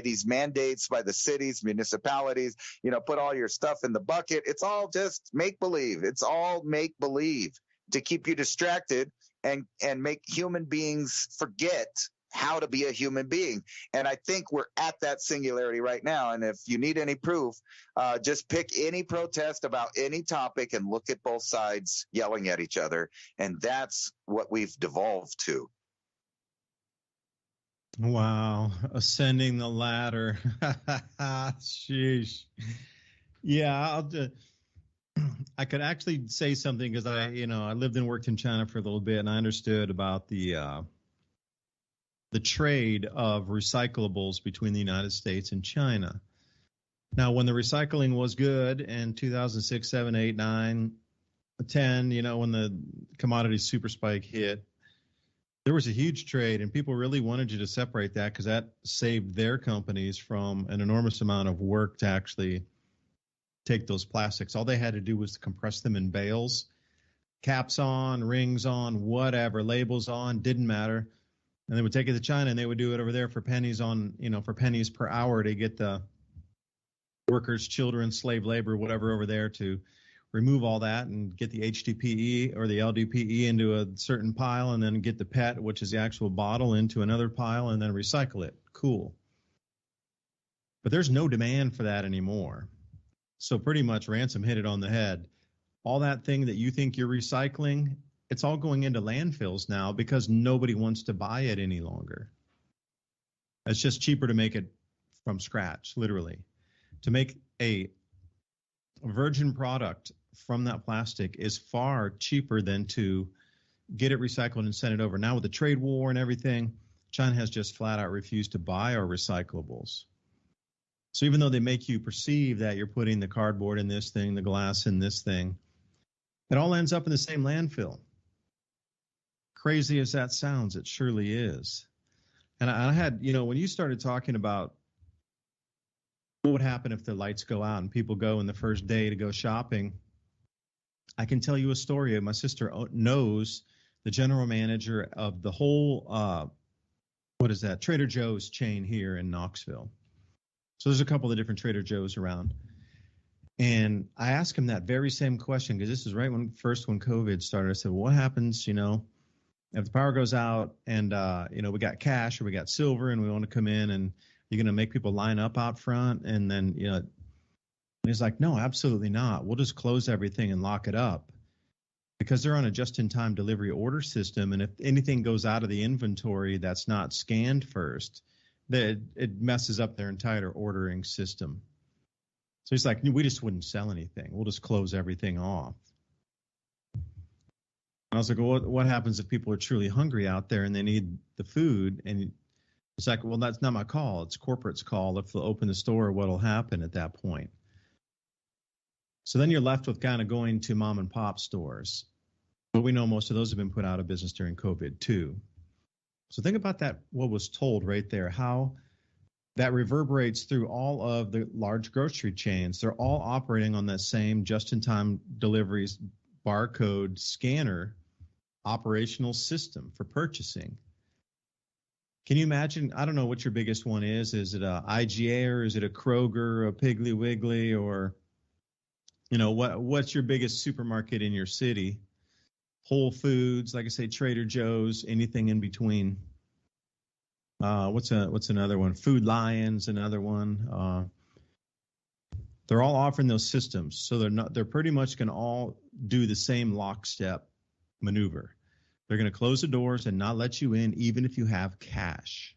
these mandates by the cities, municipalities, put all your stuff in the bucket. It's all just make believe. It's all make believe to keep you distracted and make human beings forget how to be a human being. And I think we're at that singularity right now. And if you need any proof, just pick any protest about any topic and look at both sides yelling at each other. And that's what we've devolved to. Wow. Ascending the ladder. Sheesh. Yeah, I could actually say something because I lived and worked in China for a little bit, and I understood about the trade of recyclables between the United States and China. Now, when the recycling was good in 2006, 7, 8, 9, 10, when the commodity super spike hit, there was a huge trade, and people really wanted you to separate that because that saved their companies from an enormous amount of work to actually take those plastics. All they had to do was to compress them in bales, caps on, rings on, whatever, labels on, didn't matter. And they would take it to China, and they would do it over there for pennies for pennies per hour to get the workers, children, slave labor, whatever over there to remove all that and get the HDPE or the LDPE into a certain pile, and then get the PET, which is the actual bottle, into another pile, and then recycle it. Cool. But there's no demand for that anymore. So pretty much Ransom hit it on the head. All that thing that you think you're recycling, it's all going into landfills now because nobody wants to buy it any longer. It's just cheaper to make it from scratch, literally. To make a virgin product from that plastic is far cheaper than to get it recycled and send it over. Now with the trade war and everything, China has just flat out refused to buy our recyclables. So even though they make you perceive that you're putting the cardboard in this thing, the glass in this thing, it all ends up in the same landfill. Crazy as that sounds, it surely is. And I had, when you started talking about what would happen if the lights go out and people go in the first day to go shopping, I can tell you a story. My sister knows the general manager of the whole, Trader Joe's chain here in Knoxville. So there's a couple of different Trader Joe's around. And I asked him that very same question because this is right when COVID started. I said, well, what happens, if the power goes out and, we got cash or we got silver and we want to come in, and you're going to make people line up out front, and then, And he's like, no, absolutely not. We'll just close everything and lock it up, because they're on a just-in-time delivery order system. And if anything goes out of the inventory that's not scanned first, it messes up their entire ordering system. So he's like, we just wouldn't sell anything. We'll just close everything off. And I was like, well, what happens if people are truly hungry out there and they need the food? And it's like, well, that's not my call. It's corporate's call. If they'll open the store, what'll happen at that point? So then you're left with kind of going to mom and pop stores. But we know most of those have been put out of business during COVID too. So think about that, what was told right there, how that reverberates through all of the large grocery chains. They're all operating on that same just-in-time deliveries barcode scanner operational system for purchasing. Can you imagine? I don't know what your biggest one is. Is it a IGA, or is it a Kroger, a Piggly Wiggly, or what's your biggest supermarket in your city? Whole Foods, like I say, Trader Joe's, anything in between. What's another one? Food Lion's another one. They're all offering those systems, so they're pretty much going to all do the same lockstep maneuver. They're going to close the doors and not let you in, even if you have cash.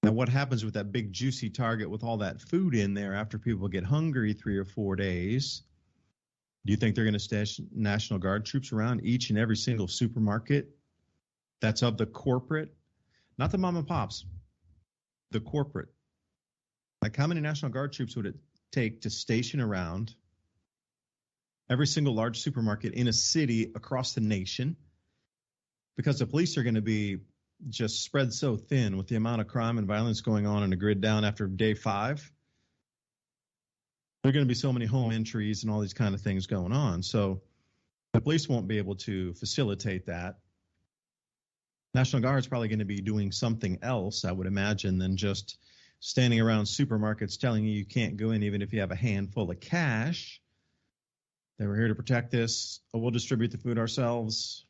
Now, what happens with that big juicy target with all that food in there after people get hungry 3 or 4 days? Do you think they're going to stash National Guard troops around each and every single supermarket that's of the corporate, not the mom and pops, the corporate? Like, how many National Guard troops would it take to station around every single large supermarket in a city across the nation? Because the police are going to be just spread so thin with the amount of crime and violence going on in a grid down after day 5. There are going to be so many home entries and all these kind of things going on. So the police won't be able to facilitate that. National Guard's probably going to be doing something else, I would imagine, than just standing around supermarkets telling you can't go in even if you have a handful of cash. They were here to protect this. Oh, we'll distribute the food ourselves.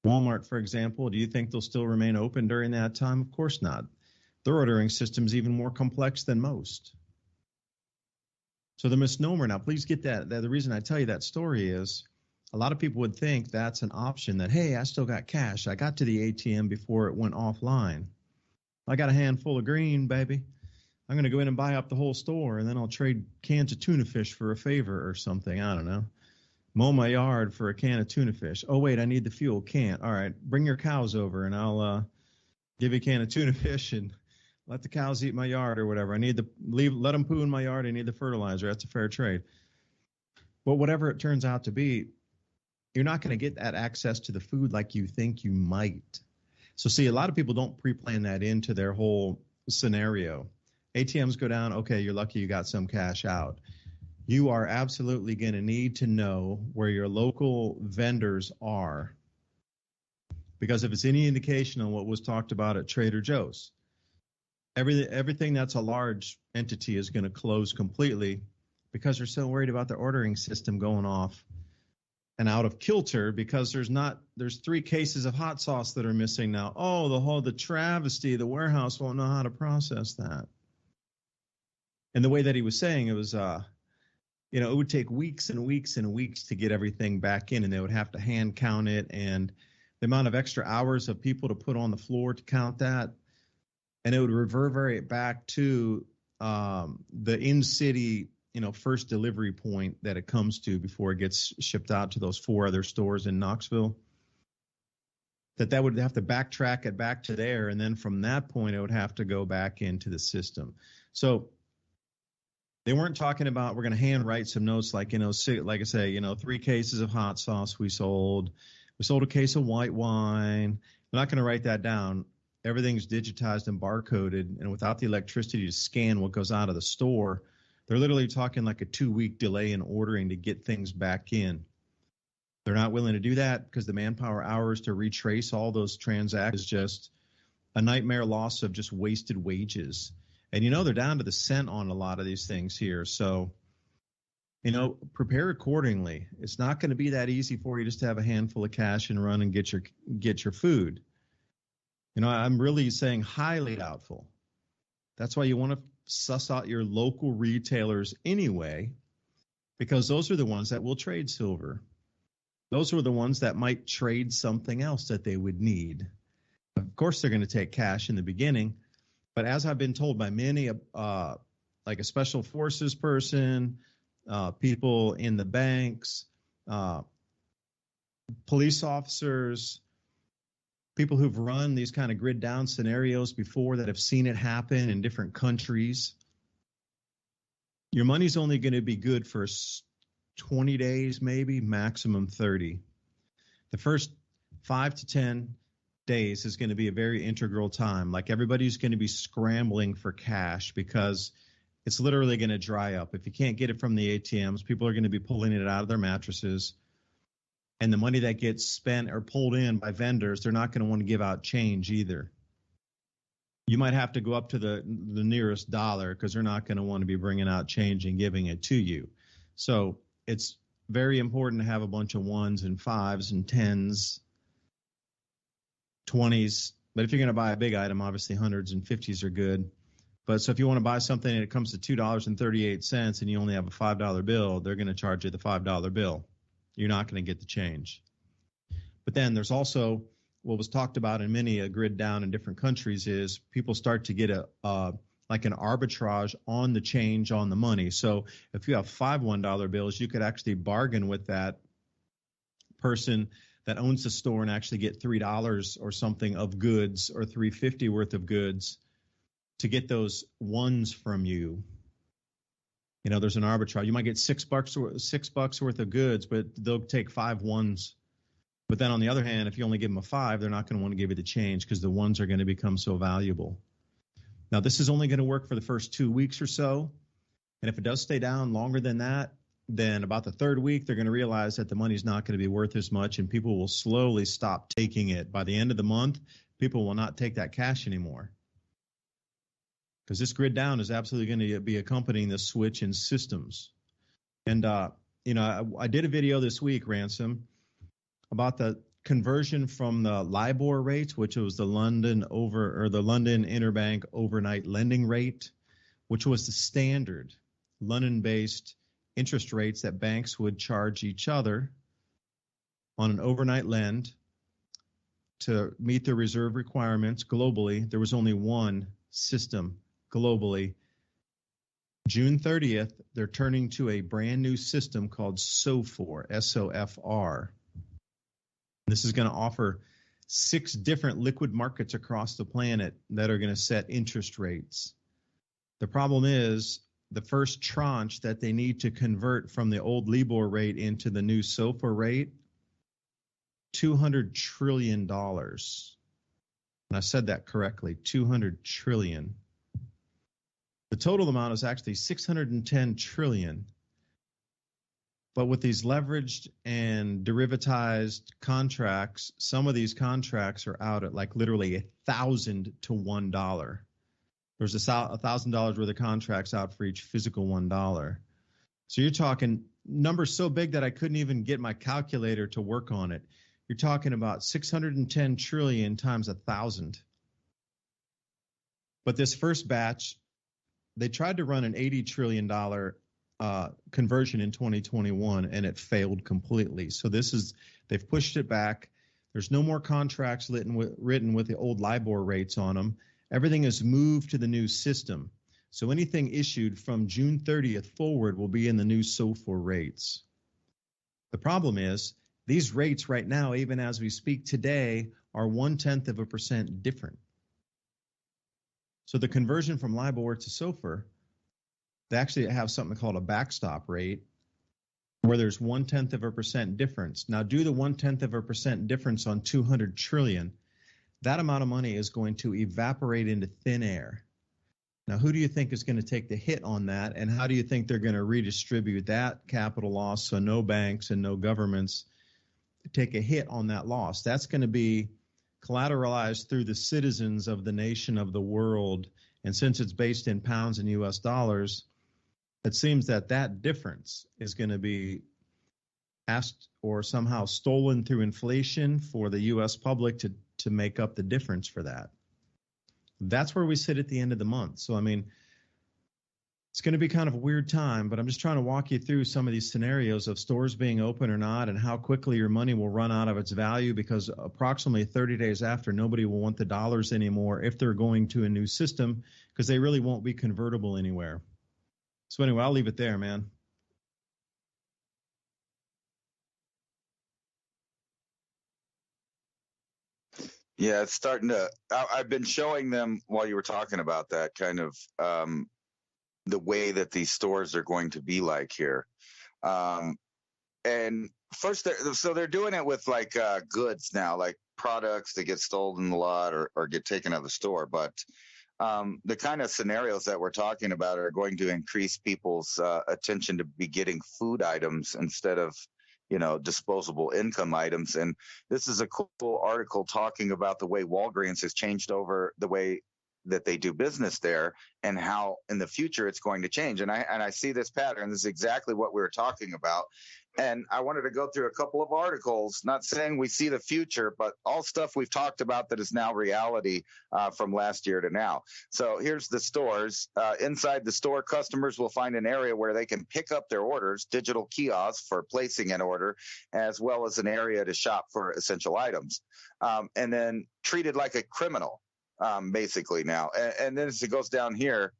Walmart, for example, do you think they'll still remain open during that time? Of course not. Their ordering system is even more complex than most. So the misnomer, now please get that. The reason I tell you that story is a lot of people would think that's an option, that, hey, I still got cash. I got to the ATM before it went offline. I got a handful of green, baby. I'm going to go in and buy up the whole store, and then I'll trade cans of tuna fish for a favor or something. I don't know. Mow my yard for a can of tuna fish. Oh, wait, I need the fuel. Can't. All right, bring your cows over, and I'll give you a can of tuna fish and let the cows eat my yard or whatever. I need let them poo in my yard. I need the fertilizer. That's a fair trade. But whatever it turns out to be, you're not going to get that access to the food like you think you might. So see, a lot of people don't pre-plan that into their whole scenario. ATMs go down. Okay, you're lucky you got some cash out. You are absolutely going to need to know where your local vendors are, because if it's any indication on what was talked about at Trader Joe's, everything that's a large entity is going to close completely because they're so worried about their ordering system going off and out of kilter, because there's 3 cases of hot sauce that are missing now. Oh, the travesty, the warehouse won't know how to process that. And the way that he was saying, it was it would take weeks and weeks and weeks to get everything back in, and they would have to hand count it, and the amount of extra hours of people to put on the floor to count that, and it would reverberate back to the in-city, first delivery point that it comes to before it gets shipped out to those 4 other stores in Knoxville. That would have to backtrack it back to there, and then from that point, it would have to go back into the system. So they weren't talking about we're going to handwrite some notes like I say, 3 cases of hot sauce we sold. We sold a case of white wine. They're not going to write that down. Everything's digitized and barcoded, and without the electricity to scan what goes out of the store, they're literally talking like a 2-week delay in ordering to get things back in. They're not willing to do that because the manpower hours to retrace all those transactions is just a nightmare loss of just wasted wages. And, they're down to the cent on a lot of these things here. So, prepare accordingly. It's not going to be that easy for you just to have a handful of cash and run and get your food. I'm really saying highly doubtful. That's why you want to suss out your local retailers anyway, because those are the ones that will trade silver. Those are the ones that might trade something else that they would need. Of course, they're going to take cash in the beginning, but as I've been told by many, like a special forces person, people in the banks, police officers, people who've run these kind of grid down scenarios before that have seen it happen in different countries, your money's only going to be good for 20 days, maybe maximum 30. The first 5 to 10 days is going to be a very integral time. Like everybody's going to be scrambling for cash because it's literally going to dry up. If you can't get it from the ATMs, people are going to be pulling it out of their mattresses. And the money that gets spent or pulled in by vendors, they're not going to want to give out change either. You might have to go up to the nearest dollar because they're not going to want to be bringing out change and giving it to you. So it's very important to have a bunch of 1s and 5s and 10s, 20s. But if you're going to buy a big item, obviously 100s and 50s are good. But so if you want to buy something and it comes to $2.38 and you only have a $5 bill, they're going to charge you the $5 bill. You're not going to get the change. But then there's also what was talked about in many a grid down in different countries is people start to get like an arbitrage on the change on the money. So if you have 5 $1 bills, you could actually bargain with that person that owns the store and actually get $3 or something of goods or $3.50 worth of goods to get those ones from you. You know, there's an arbitrage. You might get $6 worth of goods, but they'll take 5 ones. But then on the other hand, if you only give them a 5, they're not going to want to give you the change because the ones are going to become so valuable. Now, this is only going to work for the first 2 weeks or so. And if it does stay down longer than that, then about the 3rd week, they're going to realize that the money's not going to be worth as much and people will slowly stop taking it. By the end of the month, people will not take that cash anymore. Because this grid down is absolutely going to be accompanying the switch in systems. And, you know, I did a video this week, Ransom, about the conversion from the LIBOR rate, which was the London Interbank Overnight Lending Rate, which was the standard London-based interest rates that banks would charge each other on an overnight lend to meet their reserve requirements globally. There was only one system globally. June 30th, they're turning to a brand new system called SOFR, S-O-F-R. This is going to offer 6 different liquid markets across the planet that are going to set interest rates. The problem is the first tranche that they need to convert from the old LIBOR rate into the new SOFR rate, $200 trillion. And I said that correctly, 200 trillion. The total amount is actually 610 trillion. But with these leveraged and derivatized contracts, some of these contracts are out at like literally 1,000 to $1. There's $1,000 worth of contracts out for each physical $1. So you're talking numbers so big that I couldn't even get my calculator to work on it. You're talking about 610 trillion times 1,000. But this first batch, they tried to run an $80 trillion conversion in 2021, and it failed completely. So they've pushed it back. There's no more contracts written with the old LIBOR rates on them. Everything is moved to the new system. So anything issued from June 30th forward will be in the new SOFR rates. The problem is these rates right now, even as we speak today, are 0.1% different. So the conversion from LIBOR to SOFR, they actually have something called a backstop rate where there's 0.1% difference. Now do the 0.1% difference on 200 trillion. That amount of money is going to evaporate into thin air. Now, who do you think is going to take the hit on that? And how do you think they're going to redistribute that capital loss so no banks and no governments take a hit on that loss? That's going to be collateralized through the citizens of the nation of the world. And since it's based in pounds and U.S. dollars, it seems that difference is going to be asked or somehow stolen through inflation for the U.S. public to make up the difference for that. That's where we sit at the end of the month. So, I mean, It's going to be kind of a weird time, but I'm just trying to walk you through some of these scenarios of stores being open or not and how quickly your money will run out of its value, because approximately 30 days after, nobody will want the dollars anymore if they're going to a new system, because they really won't be convertible anywhere. So anyway, I'll leave it there, man. Yeah, it's starting to. I've been showing them while you were talking about that kind of the way that these stores are going to be like here. And first, they're doing it with like goods now, like products that get stolen a lot or get taken out of the store. But the kind of scenarios that we're talking about are going to increase people's attention to be getting food items instead of, disposable income items. And this is a cool article talking about the way Walgreens has changed over the way that they do business there and how in the future it's going to change. And I see this pattern. This is exactly what we were talking about. And I wanted to go through a couple of articles, not saying we see the future, but all stuff we've talked about that is now reality from last year to now. So here's the stores. Inside the store, customers will find an area where they can pick up their orders, digital kiosks for placing an order, as well as an area to shop for essential items. And then treated like a criminal, basically now. And then as it goes down here,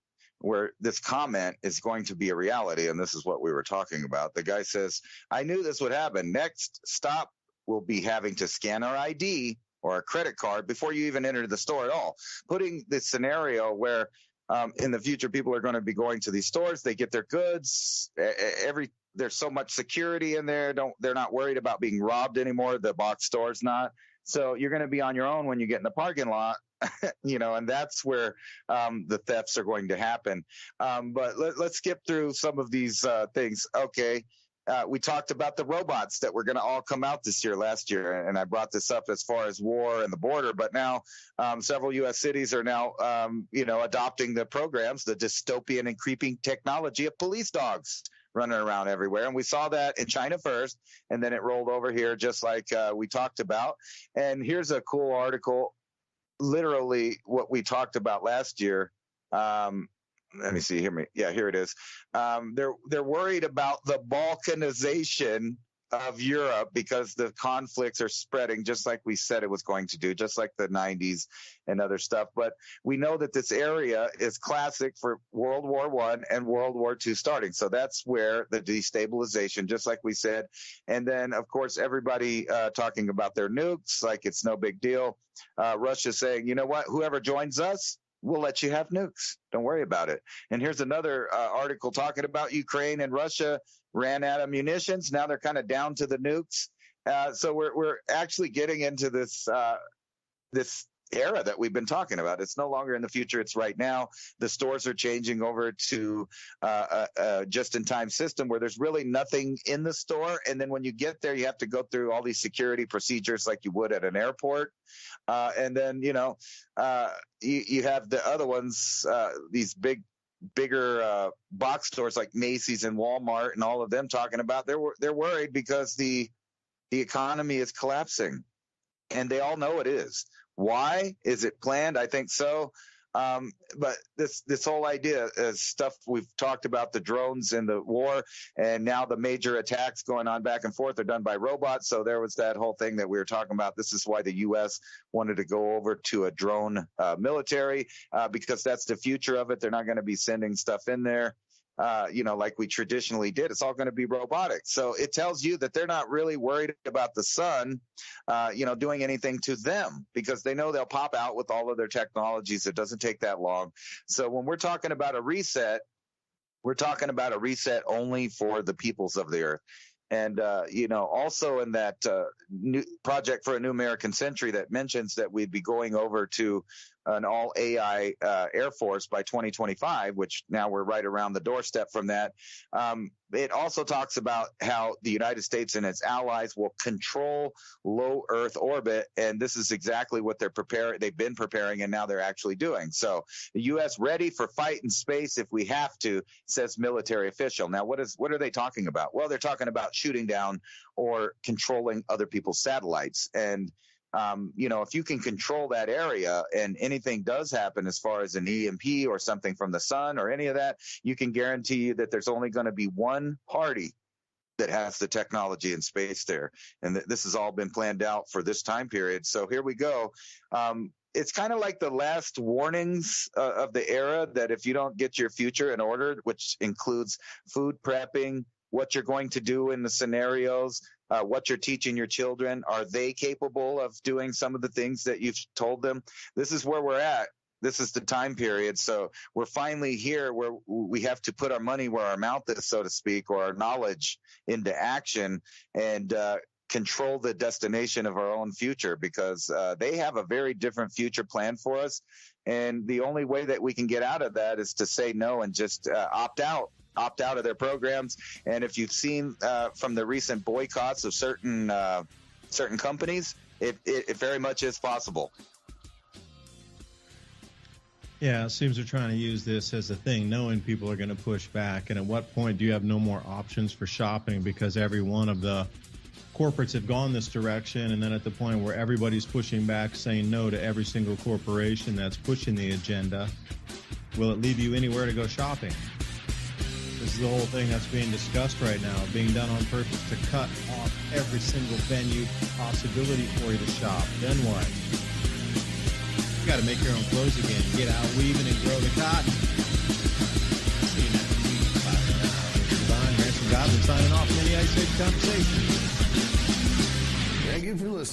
where this comment is going to be a reality, and this is what we were talking about. The guy says, I knew this would happen. Next stop will be having to scan our ID or a credit card before you even enter the store at all. Putting this scenario where in the future people are going to be going to these stores, they get their goods, there's so much security in there, they're not worried about being robbed anymore, the box store's not. So you're going to be on your own when you get in the parking lot. And that's where the thefts are going to happen. But let's skip through some of these things. Okay. We talked about the robots that were going to all come out this year, last year. And I brought this up as far as war and the border. But now several U.S. cities are now, adopting the programs, the dystopian and creeping technology of police dogs running around everywhere. And we saw that in China first, and then it rolled over here just like we talked about. And here's a cool article. Literally what we talked about last year. Let me see. Here it is. They're worried about the Balkanization of Europe because the conflicts are spreading just like we said it was going to do, just like the 90s and other stuff. But we know that this area is classic for World War I and World War II starting. So that's where the destabilization, just like we said. And then, of course, everybody talking about their nukes like it's no big deal. Russia saying, you know what, whoever joins us, we'll let you have nukes. Don't worry about it. And here's another article talking about Ukraine and Russia ran out of munitions. Now they're kind of down to the nukes. So we're actually getting into this this era that we've been talking about. It's no longer in the future. It's right now. The stores are changing over to a just-in-time system where there's really nothing in the store. And then when you get there, you have to go through all these security procedures like you would at an airport. And then, you have the other ones, these bigger box stores like Macy's and Walmart and all of them talking about they're worried because the economy is collapsing, and they all know it is. Why? Is it planned? I think so. But this whole idea is stuff we've talked about, the drones and the war, and now the major attacks going on back and forth are done by robots. So there was that whole thing that we were talking about. This is why the U.S. wanted to go over to a drone military because that's the future of it. They're not going to be sending stuff in there. Like we traditionally did. It's all going to be robotic. So it tells you that they're not really worried about the sun, doing anything to them because they know they'll pop out with all of their technologies. It doesn't take that long. So when we're talking about a reset, we're talking about a reset only for the peoples of the earth. And, also in that new project for a new American century that mentions that we'd be going over to an all AI Air Force by 2025, which now we're right around the doorstep from that. It also talks about how the United States and its allies will control low Earth orbit. And this is exactly what they've been preparing, and now they're actually doing. So the U.S. ready for fight in space if we have to, says military official. Now, what are they talking about? Well, they're talking about shooting down or controlling other people's satellites. And if you can control that area and anything does happen as far as an EMP or something from the sun or any of that, you can guarantee that there's only going to be one party that has the technology and space there. And this has all been planned out for this time period. So here we go. It's kind of like the last warnings of the era, that if you don't get your future in order, which includes food prepping, what you're going to do in the scenarios, what you're teaching your children, are they capable of doing some of the things that you've told them? This is where we're at. This is the time period. So we're finally here where we have to put our money where our mouth is, so to speak, or our knowledge into action, and control the destination of our own future, because they have a very different future plan for us. And the only way that we can get out of that is to say no and just opt out of their programs. And if you've seen from the recent boycotts of certain companies, it very much is possible. Yeah, it seems they're trying to use this as a thing, knowing people are going to push back. And at what point do you have no more options for shopping, because every one of the corporates have gone this direction? And then at the point where everybody's pushing back, saying no to every single corporation that's pushing the agenda, will it leave you anywhere to go shopping? This is the whole thing that's being discussed right now, being done on purpose to cut off every single venue possibility for you to shop. Then what? You got to make your own clothes again. Get out weaving and grow the cotton. See you next week. Bye for now. DuByne, Ransom Godwin signing off from MIAC Conversation. Thank you for listening.